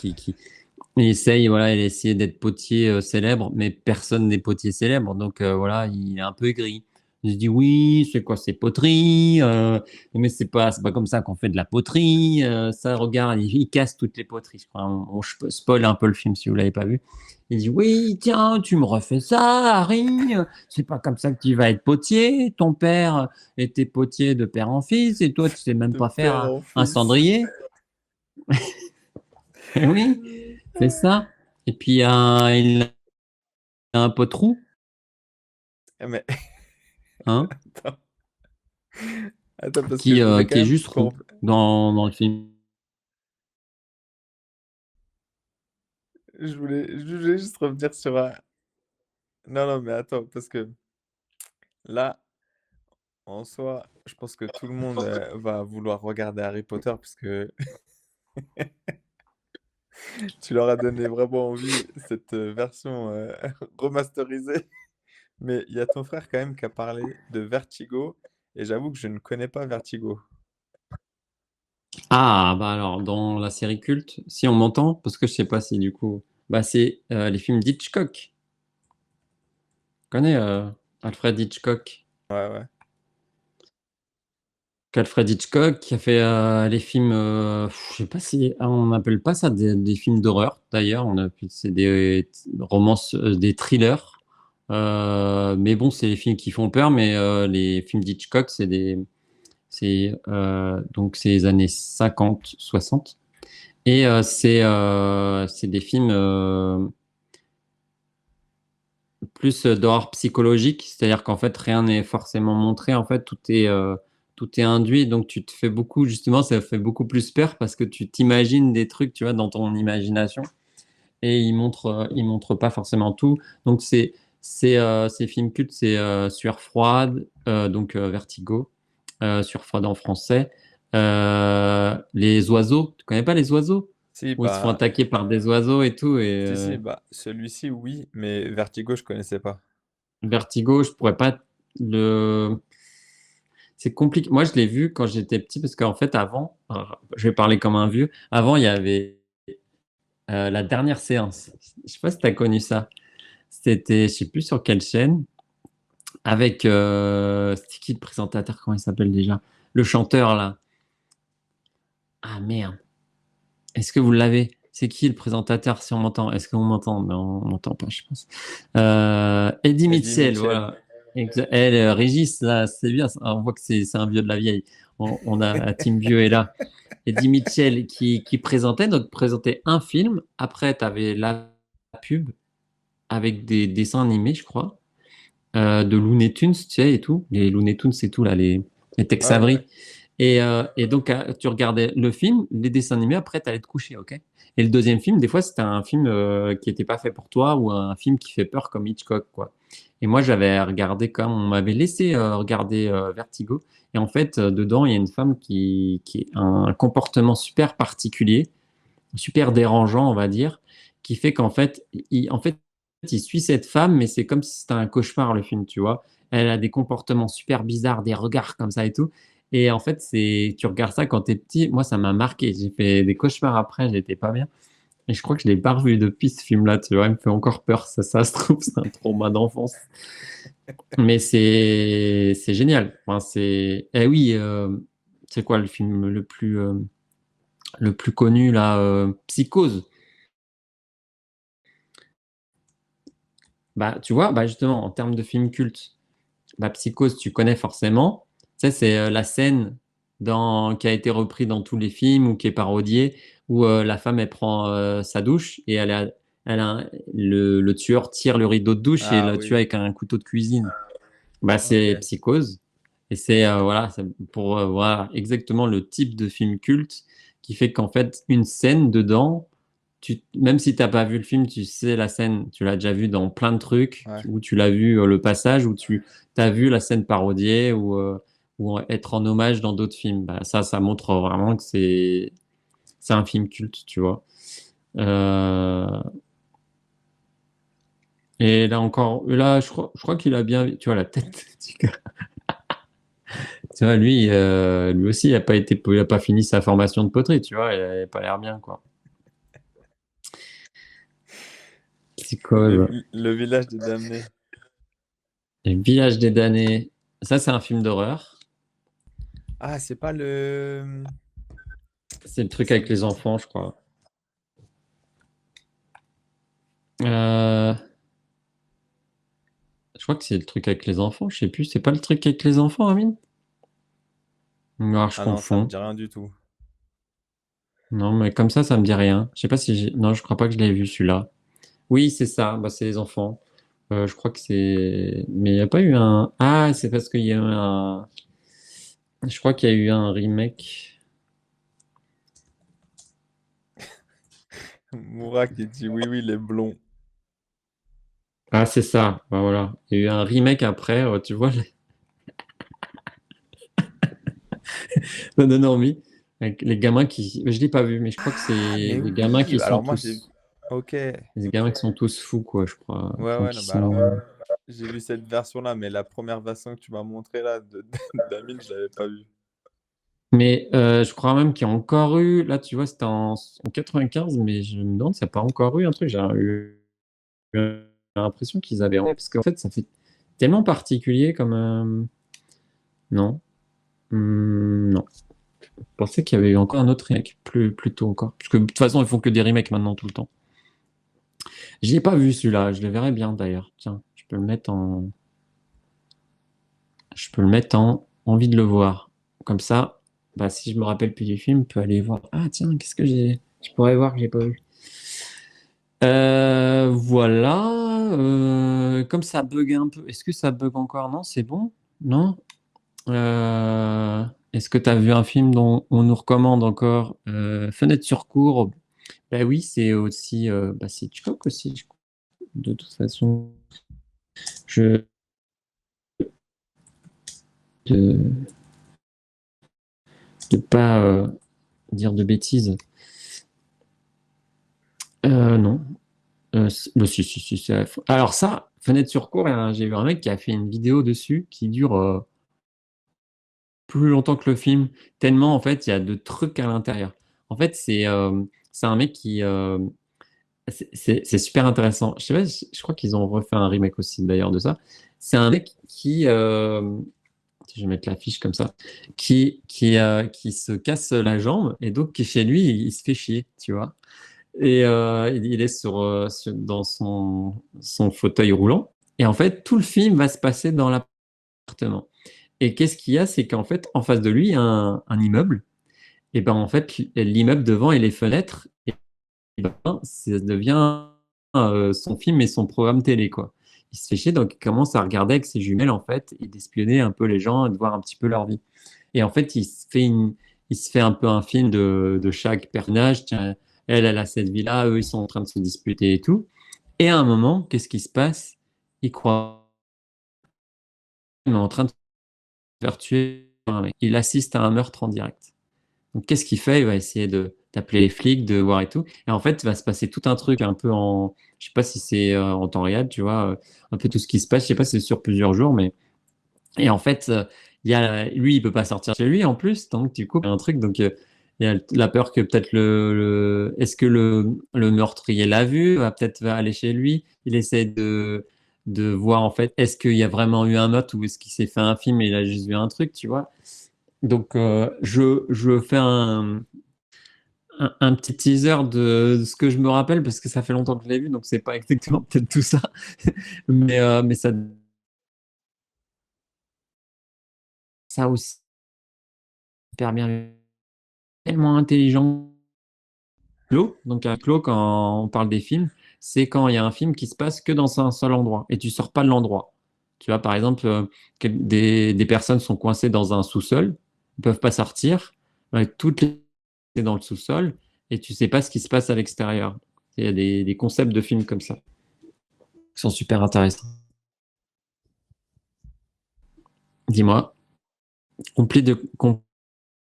il essaye, voilà, il a essayé d'être potier célèbre, mais personne n'est potier célèbre. Donc voilà, il est un peu aigri. Il se dit oui, c'est quoi ces poteries mais c'est pas comme ça qu'on fait de la poterie. Ça, regarde, il casse toutes les poteries. Je crois. Je spoil un peu le film si vous l'avez pas vu. Il dit oui, tiens, tu me refais ça, Harry. C'est pas comme ça que tu vas être potier. Ton père était potier de père en fils, et toi, tu sais même De pas faire père en un fils. cendrier. Eh oui, c'est ça. Et puis, il a un pote roux, Mais hein, attends, attends, parce que je voulais quand qui est même juste roux dans le film. je voulais juste revenir sur un... Non, non, mais attends, parce que là, en soi, je pense que tout le monde va vouloir regarder Harry Potter parce que tu leur as donné vraiment envie, cette version remasterisée. Mais il y a ton frère quand même qui a parlé de Vertigo, et j'avoue que je ne connais pas Vertigo. Ah, bah alors, dans la série culte, si on m'entend, parce que je sais pas si du coup, bah c'est les films d'Hitchcock. Tu connais Alfred Hitchcock? Ouais, ouais. Alfred Hitchcock qui a fait les films, je sais pas si on n'appelle pas ça des films d'horreur d'ailleurs, c'est des romances, des thrillers. Mais bon, c'est les films qui font peur, mais les films d'Hitchcock, donc c'est les années 50, 60. Et c'est des films plus d'horreur psychologique, c'est-à-dire qu'en fait rien n'est forcément montré, en fait tout est induit, donc tu te fais beaucoup, justement, ça fait beaucoup plus peur parce que tu t'imagines des trucs, tu vois, dans ton imagination, et il montre pas forcément tout. Donc ces films cultes, c'est Sueur froide, donc Vertigo, Sueur froide en français, Les oiseaux, tu connais pas Les oiseaux? Si, Où ils se font bah, attaquer par des oiseaux et tout, et si, bah, celui-ci, oui, mais Vertigo, je connaissais pas. Vertigo, je pourrais pas le. C'est compliqué. Moi, je l'ai vu quand j'étais petit parce qu'en fait, avant, alors, je vais parler comme un vieux. Avant, il y avait la dernière séance. Je sais pas si tu as connu ça. C'était, je sais plus sur quelle chaîne, avec c'était qui le présentateur, comment il s'appelle déjà? Le chanteur là. Ah merde. Est-ce que vous l'avez? C'est qui le présentateur si on m'entend? Est-ce qu'on m'entend? Mais on m'entend pas, je pense. Eddie Eddie Mitchell, Mitchell. voilà. Elle, Régis, là, c'est bien. On voit que c'est un vieux de la vieille. On a Team Vieux est là. Eddie Mitchell qui présentait, donc présentait un film. Après, tu avais la pub avec des dessins animés, je crois, de Looney Tunes, tu sais, et tout. Les Looney Tunes, c'est tout, là, les Tex Ouais, Avery. ouais. Et donc, tu regardais le film, les dessins animés, après, tu allais te coucher, ok? Et le deuxième film, des fois, c'était un film qui n'était pas fait pour toi ou un film qui fait peur comme Hitchcock, quoi. Et moi, j'avais regardé comme on m'avait laissé regarder Vertigo. Et en fait, dedans, il y a une femme qui a un comportement super particulier, super dérangeant, on va dire, qui fait qu'en fait, il suit cette femme, mais c'est comme si c'était un cauchemar, le film, tu vois. Elle a des comportements super bizarres, des regards comme ça et tout. Et en fait, tu regardes ça quand t'es petit. Moi, ça m'a marqué. J'ai fait des cauchemars après, j'étais pas bien. Et je crois que je l'ai pas revu depuis ce film-là, tu vois. Il me fait encore peur. Ça se trouve, c'est un trauma d'enfance. Mais c'est génial. Enfin, eh oui, c'est quoi le film le plus connu là, Psychose. Bah, tu vois, bah justement, en termes de film culte, bah, Psychose, tu connais forcément. Tu sais, c'est la scène qui a été reprise dans tous les films ou qui est parodiée, où la femme, elle prend sa douche et le tueur tire le rideau de douche et Ah le tue oui, avec un couteau de cuisine. Bah, c'est OK. Psychose. Et c'est voilà, c'est pour voir exactement le type de film culte qui fait qu'en fait, une scène dedans, même si t'as pas vu le film, tu sais la scène, tu l'as déjà vu dans plein de trucs, Ouais. où tu l'as vu le passage, où tu as vu la scène parodiée ou être en hommage dans d'autres films. Bah, ça montre vraiment que c'est un film culte, tu vois. Euh, et là encore, là, je crois qu'il a bien, tu vois, la tête. Tu vois, lui aussi, il a pas fini sa formation de poterie, tu vois, il a pas l'air bien, quoi. Psychose. Le village des damnés. Et Village des damnés. Ça, c'est un film d'horreur. Ah, c'est pas le C'est le truc c'est avec les enfants, je crois. Euh, je crois que c'est le truc avec les enfants, je sais plus. C'est pas le truc avec les enfants, Amine? Non, je ah non, ça me confonds. dit rien du tout. Non, mais comme ça me dit rien. Je sais pas si j'ai. Non, je crois pas que je l'ai vu celui-là. Oui, c'est ça. Bah, c'est les enfants. Je crois que c'est. Mais il n'y a pas eu un. Ah, c'est parce qu'il y a eu un. Je crois qu'il y a eu un remake. Moura qui dit: «Oui, oui, les blonds». Ah, c'est ça. Bah, voilà. Il y a eu un remake après. Tu vois, non, oui. Avec les gamins qui. Je l'ai pas vu, mais je crois que c'est Ah, mais les gamins oui! qui sont Alors moi, j'ai tous. OK. Les gamins qui sont tous fous, quoi, je crois. Ouais, Enfin, ouais, qui non, bah, alors, sont. j'ai vu cette version-là, mais la première version que tu m'as montrée là de d'Amine, je l'avais pas vue. Mais je crois même qu'il y a encore eu. Là, tu vois, c'était en 95, mais je me demande s'il n'y a pas encore eu un truc. J'ai l'impression qu'ils avaient. Parce qu'en fait, ça fait tellement particulier comme. Non. Non. Je pensais qu'il y avait eu encore un autre remake, plus tôt encore. Parce que de toute façon, ils font que des remakes maintenant tout le temps. Je l'ai pas vu celui-là, je le verrai bien d'ailleurs. Tiens, je peux le mettre en envie de le voir. Comme ça, bah, si je me rappelle plus du film, je peux aller voir. Ah tiens, qu'est-ce que je pourrais voir que j'ai pas vu. Voilà. Comme ça bug un peu. Est-ce que ça bug encore? Non, c'est bon? Non? Est-ce que tu as vu un film dont on nous recommande encore Fenêtre sur cour? Bah oui, c'est aussi bah, c'est Hitchcock aussi. De toute façon, je de, de pas dire de bêtises. Non. Bah, si, alors ça, Fenêtre sur cour, hein, j'ai vu un mec qui a fait une vidéo dessus qui dure plus longtemps que le film, tellement en fait il y a de trucs à l'intérieur. En fait, c'est un mec qui c'est super intéressant. Je sais pas, je crois qu'ils ont refait un remake aussi d'ailleurs de ça. C'est un mec qui je vais mettre la fiche comme ça, qui se casse la jambe et donc qui chez lui il se fait chier, tu vois. Et il est dans son fauteuil roulant. Et en fait, tout le film va se passer dans l'appartement. Et qu'est-ce qu'il y a? C'est qu'en fait, en face de lui, il y a un immeuble. Et ben en fait, l'immeuble devant et les fenêtres, et ben, ça devient son film et son programme télé, quoi. Il se fait chier, donc il commence à regarder avec ses jumelles, en fait, et d'espionner un peu les gens et de voir un petit peu leur vie. Et en fait, il se fait un peu un film de chaque personnage. Tiens, elle a cette vie-là, eux, ils sont en train de se disputer et tout. Et à un moment, qu'est-ce qui se passe? Il croit qu'il est en train de se faire tuer un mec. Il assiste à un meurtre en direct. Donc, qu'est-ce qu'il fait? Il va essayer d'appeler les flics, de voir et tout. Et en fait, il va se passer tout un truc un peu je sais pas si c'est en temps réel, tu vois, un peu tout ce qui se passe. Je sais pas si c'est sur plusieurs jours, mais Et en fait, lui, il peut pas sortir chez lui en plus, donc du coup, il y a un truc. Donc, il y a la peur que peut-être est-ce que le meurtrier l'a vu, va aller chez lui. Il essaie de voir en fait, est-ce qu'il y a vraiment eu un meurtre ou est-ce qu'il s'est fait un film et il a juste vu un truc, tu vois. Donc, je fais un petit teaser de ce que je me rappelle parce que ça fait longtemps que je l'ai vu, donc c'est pas exactement peut-être tout ça, mais ça aussi super bien, tellement intelligent. Clos, donc un clos, quand on parle des films, c'est quand il y a un film qui se passe que dans un seul endroit et tu sors pas de l'endroit. Tu vois, par exemple, des personnes sont coincées dans un sous-sol, ils peuvent pas sortir, ouais, toutes les dans le sous-sol et tu sais pas ce qui se passe à l'extérieur. Il y a des concepts de films comme ça qui sont super intéressants. Dis-moi, compliqué de,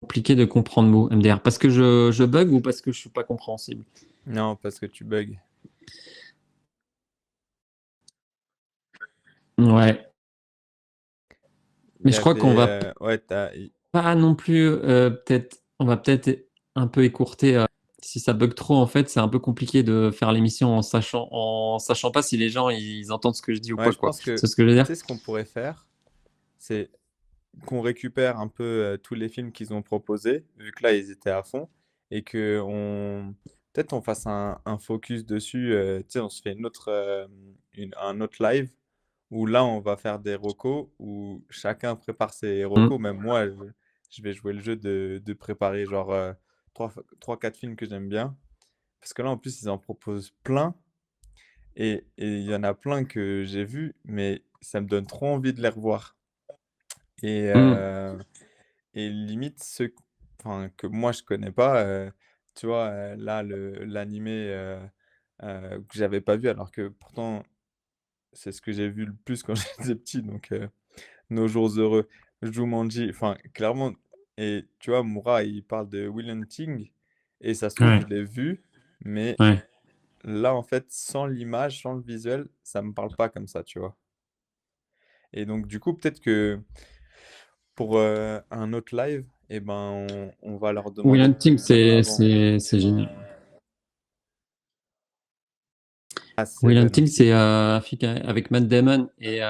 compliqué de comprendre le mot MDR. Parce que je bug ou parce que je suis pas compréhensible? Non, parce que tu bugs. Ouais. Il Mais y je crois qu'on avait, va ouais, pas non plus, on va peut-être un peu écourter. Si ça bug trop, en fait, c'est un peu compliqué de faire l'émission en sachant pas si les gens ils entendent ce que je dis ou ouais, pas, je quoi. pense que, C'est ce que je veux tu dire? sais, ce qu'on pourrait faire, c'est qu'on récupère un peu tous les films qu'ils ont proposés, vu que là, ils étaient à fond, et que peut-être on fasse un focus dessus. Tu sais, on se fait un autre live où là, on va faire des recos, où chacun prépare ses Mm. recos. Même moi, je vais jouer le jeu de préparer genre 3-4 films que j'aime bien. Parce que là, en plus, ils en proposent plein. Et il y en a plein que j'ai vus, mais ça me donne trop envie de les revoir. Et, Mm. et limite, ceux enfin, que moi je connais pas, tu vois, là, l'animé que j'avais pas vu, alors que pourtant c'est ce que j'ai vu le plus quand j'étais petit, donc Nos Jours Heureux, Jumanji, enfin, clairement. Et tu vois, Moura, il parle de Will Hunting, et ça se trouve, Ouais, je l'ai vu, mais ouais. là, en fait, sans l'image, sans le visuel, ça me parle pas comme ça, tu vois. Et donc, du coup, peut-être que pour un autre live, eh ben, on va leur Will demander de Hunting, venir avant. c'est génial. Ah, Will Seven Hunting, aussi. c'est un film avec Matt Damon et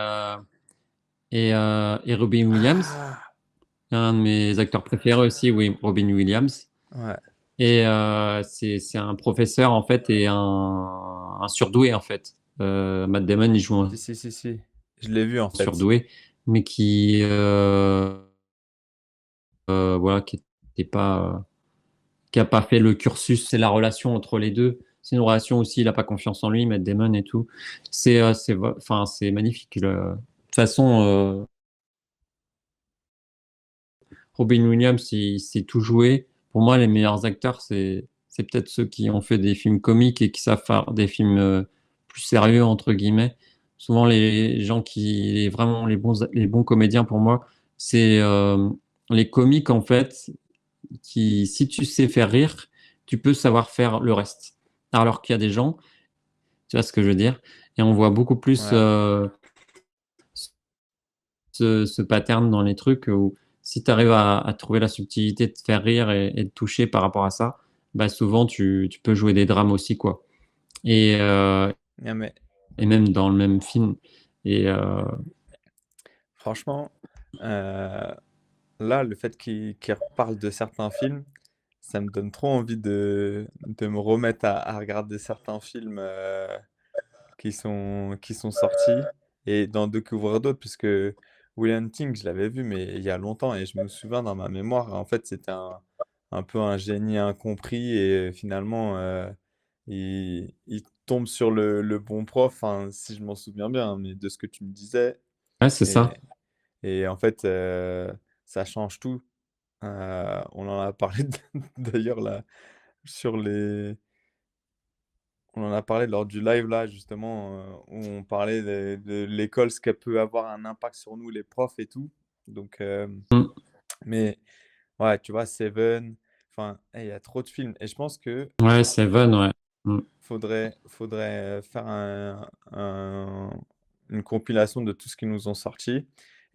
Robin Williams. Ah! Un de mes acteurs préférés aussi, oui, Robin Williams. Ouais. Et c'est un professeur en fait et un surdoué en fait. Matt Damon, il joue un Si, si, si, si. Je l'ai vu en fait. surdoué, mais voilà, qui a pas fait le cursus. C'est la relation entre les deux. C'est une relation aussi. Il a pas confiance en lui, Matt Damon et tout. Enfin, c'est magnifique. De toute façon, Robin Williams, il sait tout jouer. Pour moi, les meilleurs acteurs, c'est peut-être ceux qui ont fait des films comiques et qui savent faire des films plus sérieux, entre guillemets. Souvent, les gens vraiment les bons comédiens pour moi, c'est les comiques, en fait, qui, si tu sais faire rire, tu peux savoir faire le reste. Alors qu'il y a des gens, tu vois ce que je veux dire, et on voit beaucoup plus Ouais. ce pattern dans les trucs où si tu arrives à trouver la subtilité de te faire rire et de toucher par rapport à ça, bah souvent tu peux jouer des drames aussi, quoi. Et, euh, Ah, mais et même dans le même film. Et franchement, euh, là, le fait qu'il reparle de certains films, ça me donne trop envie de me remettre à regarder certains films qui sont sortis et d'en découvrir d'autres, puisque Will Hunting, je l'avais vu, mais il y a longtemps, et je me souviens dans ma mémoire, en fait, c'était un peu un génie incompris, et finalement, il tombe sur le bon prof, enfin, si je m'en souviens bien, hein, mais de ce que tu me disais, ouais, c'est et, ça. et en fait, ça change tout. On en a parlé d'ailleurs là, sur les, on en a parlé lors du live là, justement, où on parlait de l'école, ce qu'elle peut avoir un impact sur nous, les profs et tout. Donc, Mm. mais ouais, tu vois, Seven, enfin, il y a trop de films. Et je pense que Ouais, Seven, ouais. Mm. faudrait faire une compilation de tout ce qu'ils nous ont sorti.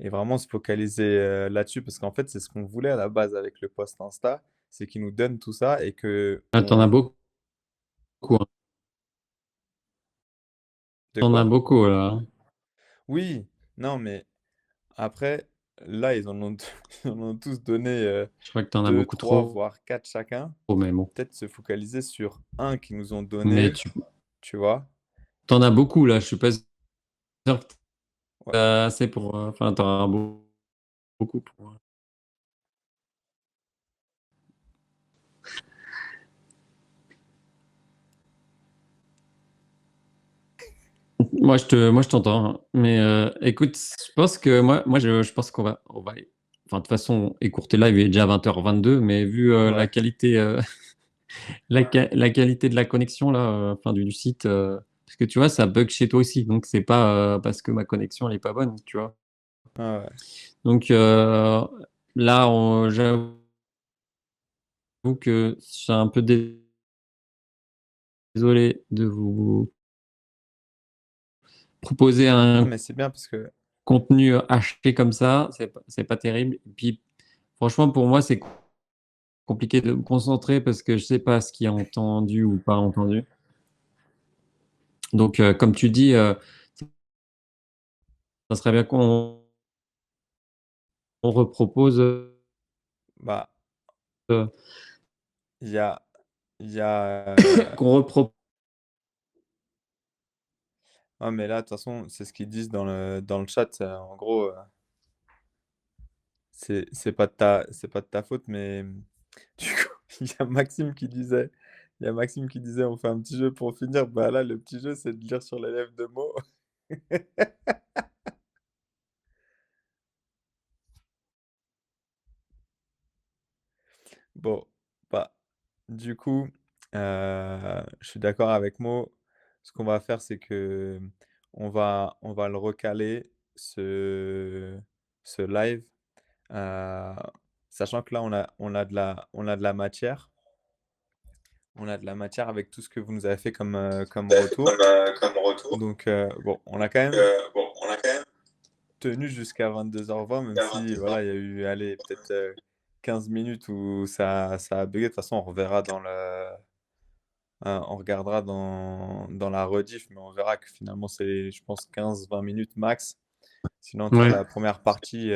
et vraiment se focaliser, là-dessus parce qu'en fait, c'est ce qu'on voulait à la base avec le post Insta, c'est qu'ils nous donnent tout ça et Ah, t'en as qu'on beaucoup, hein. de T'en as quoi? beaucoup, là, hein. Oui, non, mais après, là, ils en ont ils en ont tous donné, Je crois que t'en as 2, beaucoup 3 trop, voire 4 chacun. mais bon. Peut-être se focaliser sur un qu'ils nous ont Mais donné, tu tu vois? t'en as beaucoup, là. Je suis pas sûr que Ouais, t'as assez pour, enfin, t'en as beaucoup pour. Moi, je t'entends, hein. Mais écoute, je pense que je pense enfin, de toute façon, écourter live, il est déjà 20h22, mais vu la ouais, qualité, la qualité de la connexion, là, enfin, du site, parce que tu vois, ça bug chez toi aussi. Donc, c'est pas parce que ma connexion, elle est pas bonne, tu vois. ouais, ouais. Donc, là, j'avoue que je suis un peu désolé de vous proposer Non, un mais c'est bien parce que contenu haché comme ça. C'est pas terrible. Et puis, franchement, pour moi, c'est compliqué de me concentrer parce que je sais pas ce qui est entendu ou pas entendu. Donc, comme tu dis, ça serait bien qu'on repropose, bah, il y a il y a, qu'on repropose. ah mais là, de toute façon, c'est ce qu'ils disent dans le chat, en gros, c'est pas de ta faute, mais du coup, il y a Maxime qui disait: «On fait un petit jeu pour finir». Bah, là, le petit jeu, c'est de lire sur les lèvres de Mo. Bon, bah, du coup, je suis d'accord avec Mo. Ce qu'on va faire, c'est que on va le recaler, ce live, heu, sachant que là, on a de la matière. On a de la matière avec tout ce que vous nous avez fait comme retour. Comme retour. Donc, bon, on a quand Donc, même bon, on a quand même tenu jusqu'à 22h20, même vers si, 22 ans. voilà, il y a eu, allez, peut-être 15 minutes où ça a bugué. De toute façon, on reverra on regardera dans la rediff, mais on verra que finalement, c'est, je pense, 15-20 minutes max. Sinon, toute Ouais, la première partie,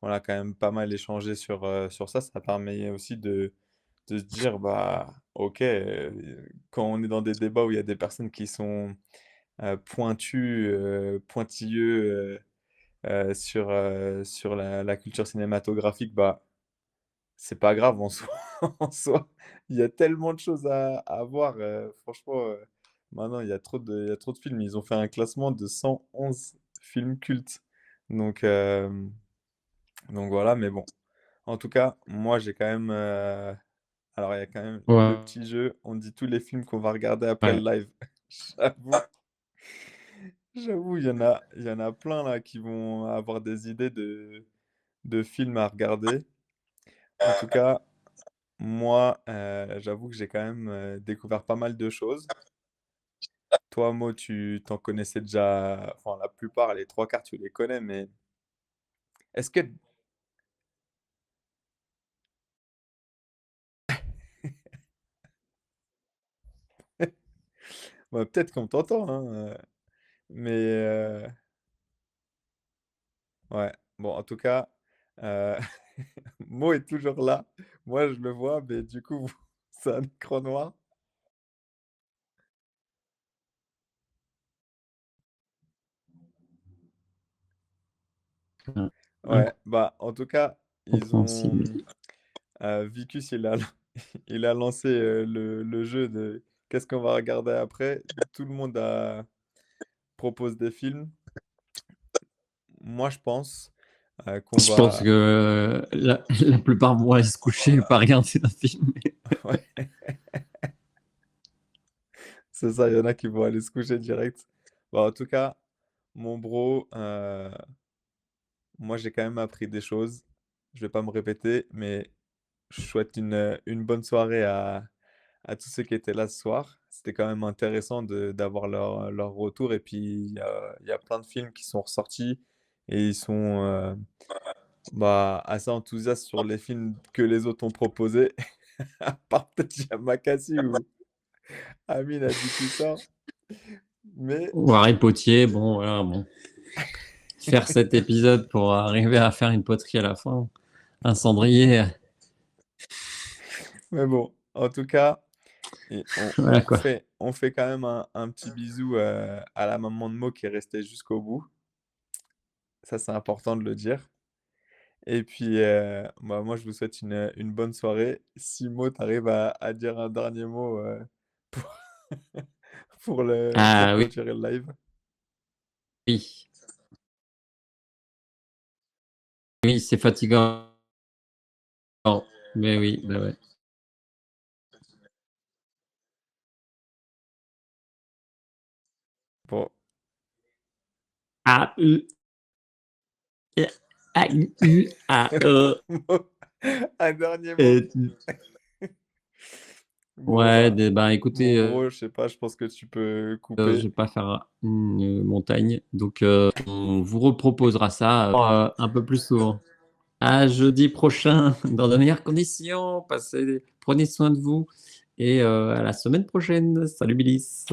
on a quand même pas mal échangé sur ça. Ça permet aussi de se dire, bah, ok, quand on est dans des débats où il y a des personnes qui sont pointues, pointilleux sur la culture cinématographique, bah, c'est pas grave en soi. En soi, il y a tellement de choses à voir. Franchement, maintenant, il y a trop de films. Ils ont fait un classement de 111 films cultes. Donc, donc voilà, mais bon. En tout cas, moi, j'ai quand même. Alors, il y a quand même le ouais, petit jeu. On dit tous les films qu'on va regarder après le ouais. live. J'avoue, il y en a plein là qui vont avoir des idées de films à regarder. En tout cas, moi, j'avoue que j'ai quand même découvert pas mal de choses. Toi, Mo, tu t'en connaissais déjà, enfin la plupart, les trois quarts, tu les connais, mais est-ce que, bah, peut-être qu'on t'entend, hein, mais ouais. Bon, en tout cas, euh, Mo est toujours là. Moi, je le vois, mais du coup, c'est un écran noir. Ouais, bah, en tout cas, ils Incompréhensible. ont, Vicus, il a lancé le jeu de qu'est-ce qu'on va regarder après. Tout le monde propose des films. Moi, je pense qu'on Je pense va. que la plupart vont aller se coucher et pas regarder un film. Ouais, c'est ça, il y en a qui vont aller se coucher direct. Bah, en tout cas, mon bro, moi, j'ai quand même appris des choses. Je vais pas me répéter, mais je souhaite une bonne soirée à tous ceux qui étaient là ce soir. C'était quand même intéressant d'avoir leur retour. Et puis, il y a plein de films qui sont ressortis et ils sont assez enthousiastes sur les films que les autres ont proposés, à part peut-être Yamakasi où Amine a dit tout ça. Mais Ou Harry Potier, bon, voilà, bon. Faire cet épisode pour arriver à faire une poterie à la fin, un cendrier, bon, en tout cas, voilà quoi. on fait quand même un petit bisou à la maman de Mo qui est restée jusqu'au bout. Ça, c'est important de le dire. Et puis, moi, je vous souhaite une bonne soirée. Si Mo, t'arrives à dire un dernier mot pour, pour Ah oui, clôturer le live. oui, oui, c'est fatigant, mais oui, bah ouais. Bon, A, U, A, U, A, E. Mo, un dernier mot. Bon, Ouais, bah, bah écoutez, mon gros, je sais pas, je pense que tu peux je couper. vais pas faire une montagne, donc on vous reproposera ça un peu plus souvent. À jeudi prochain, dans de meilleures conditions. Prenez soin de vous et à la semaine prochaine. Salut Bilis.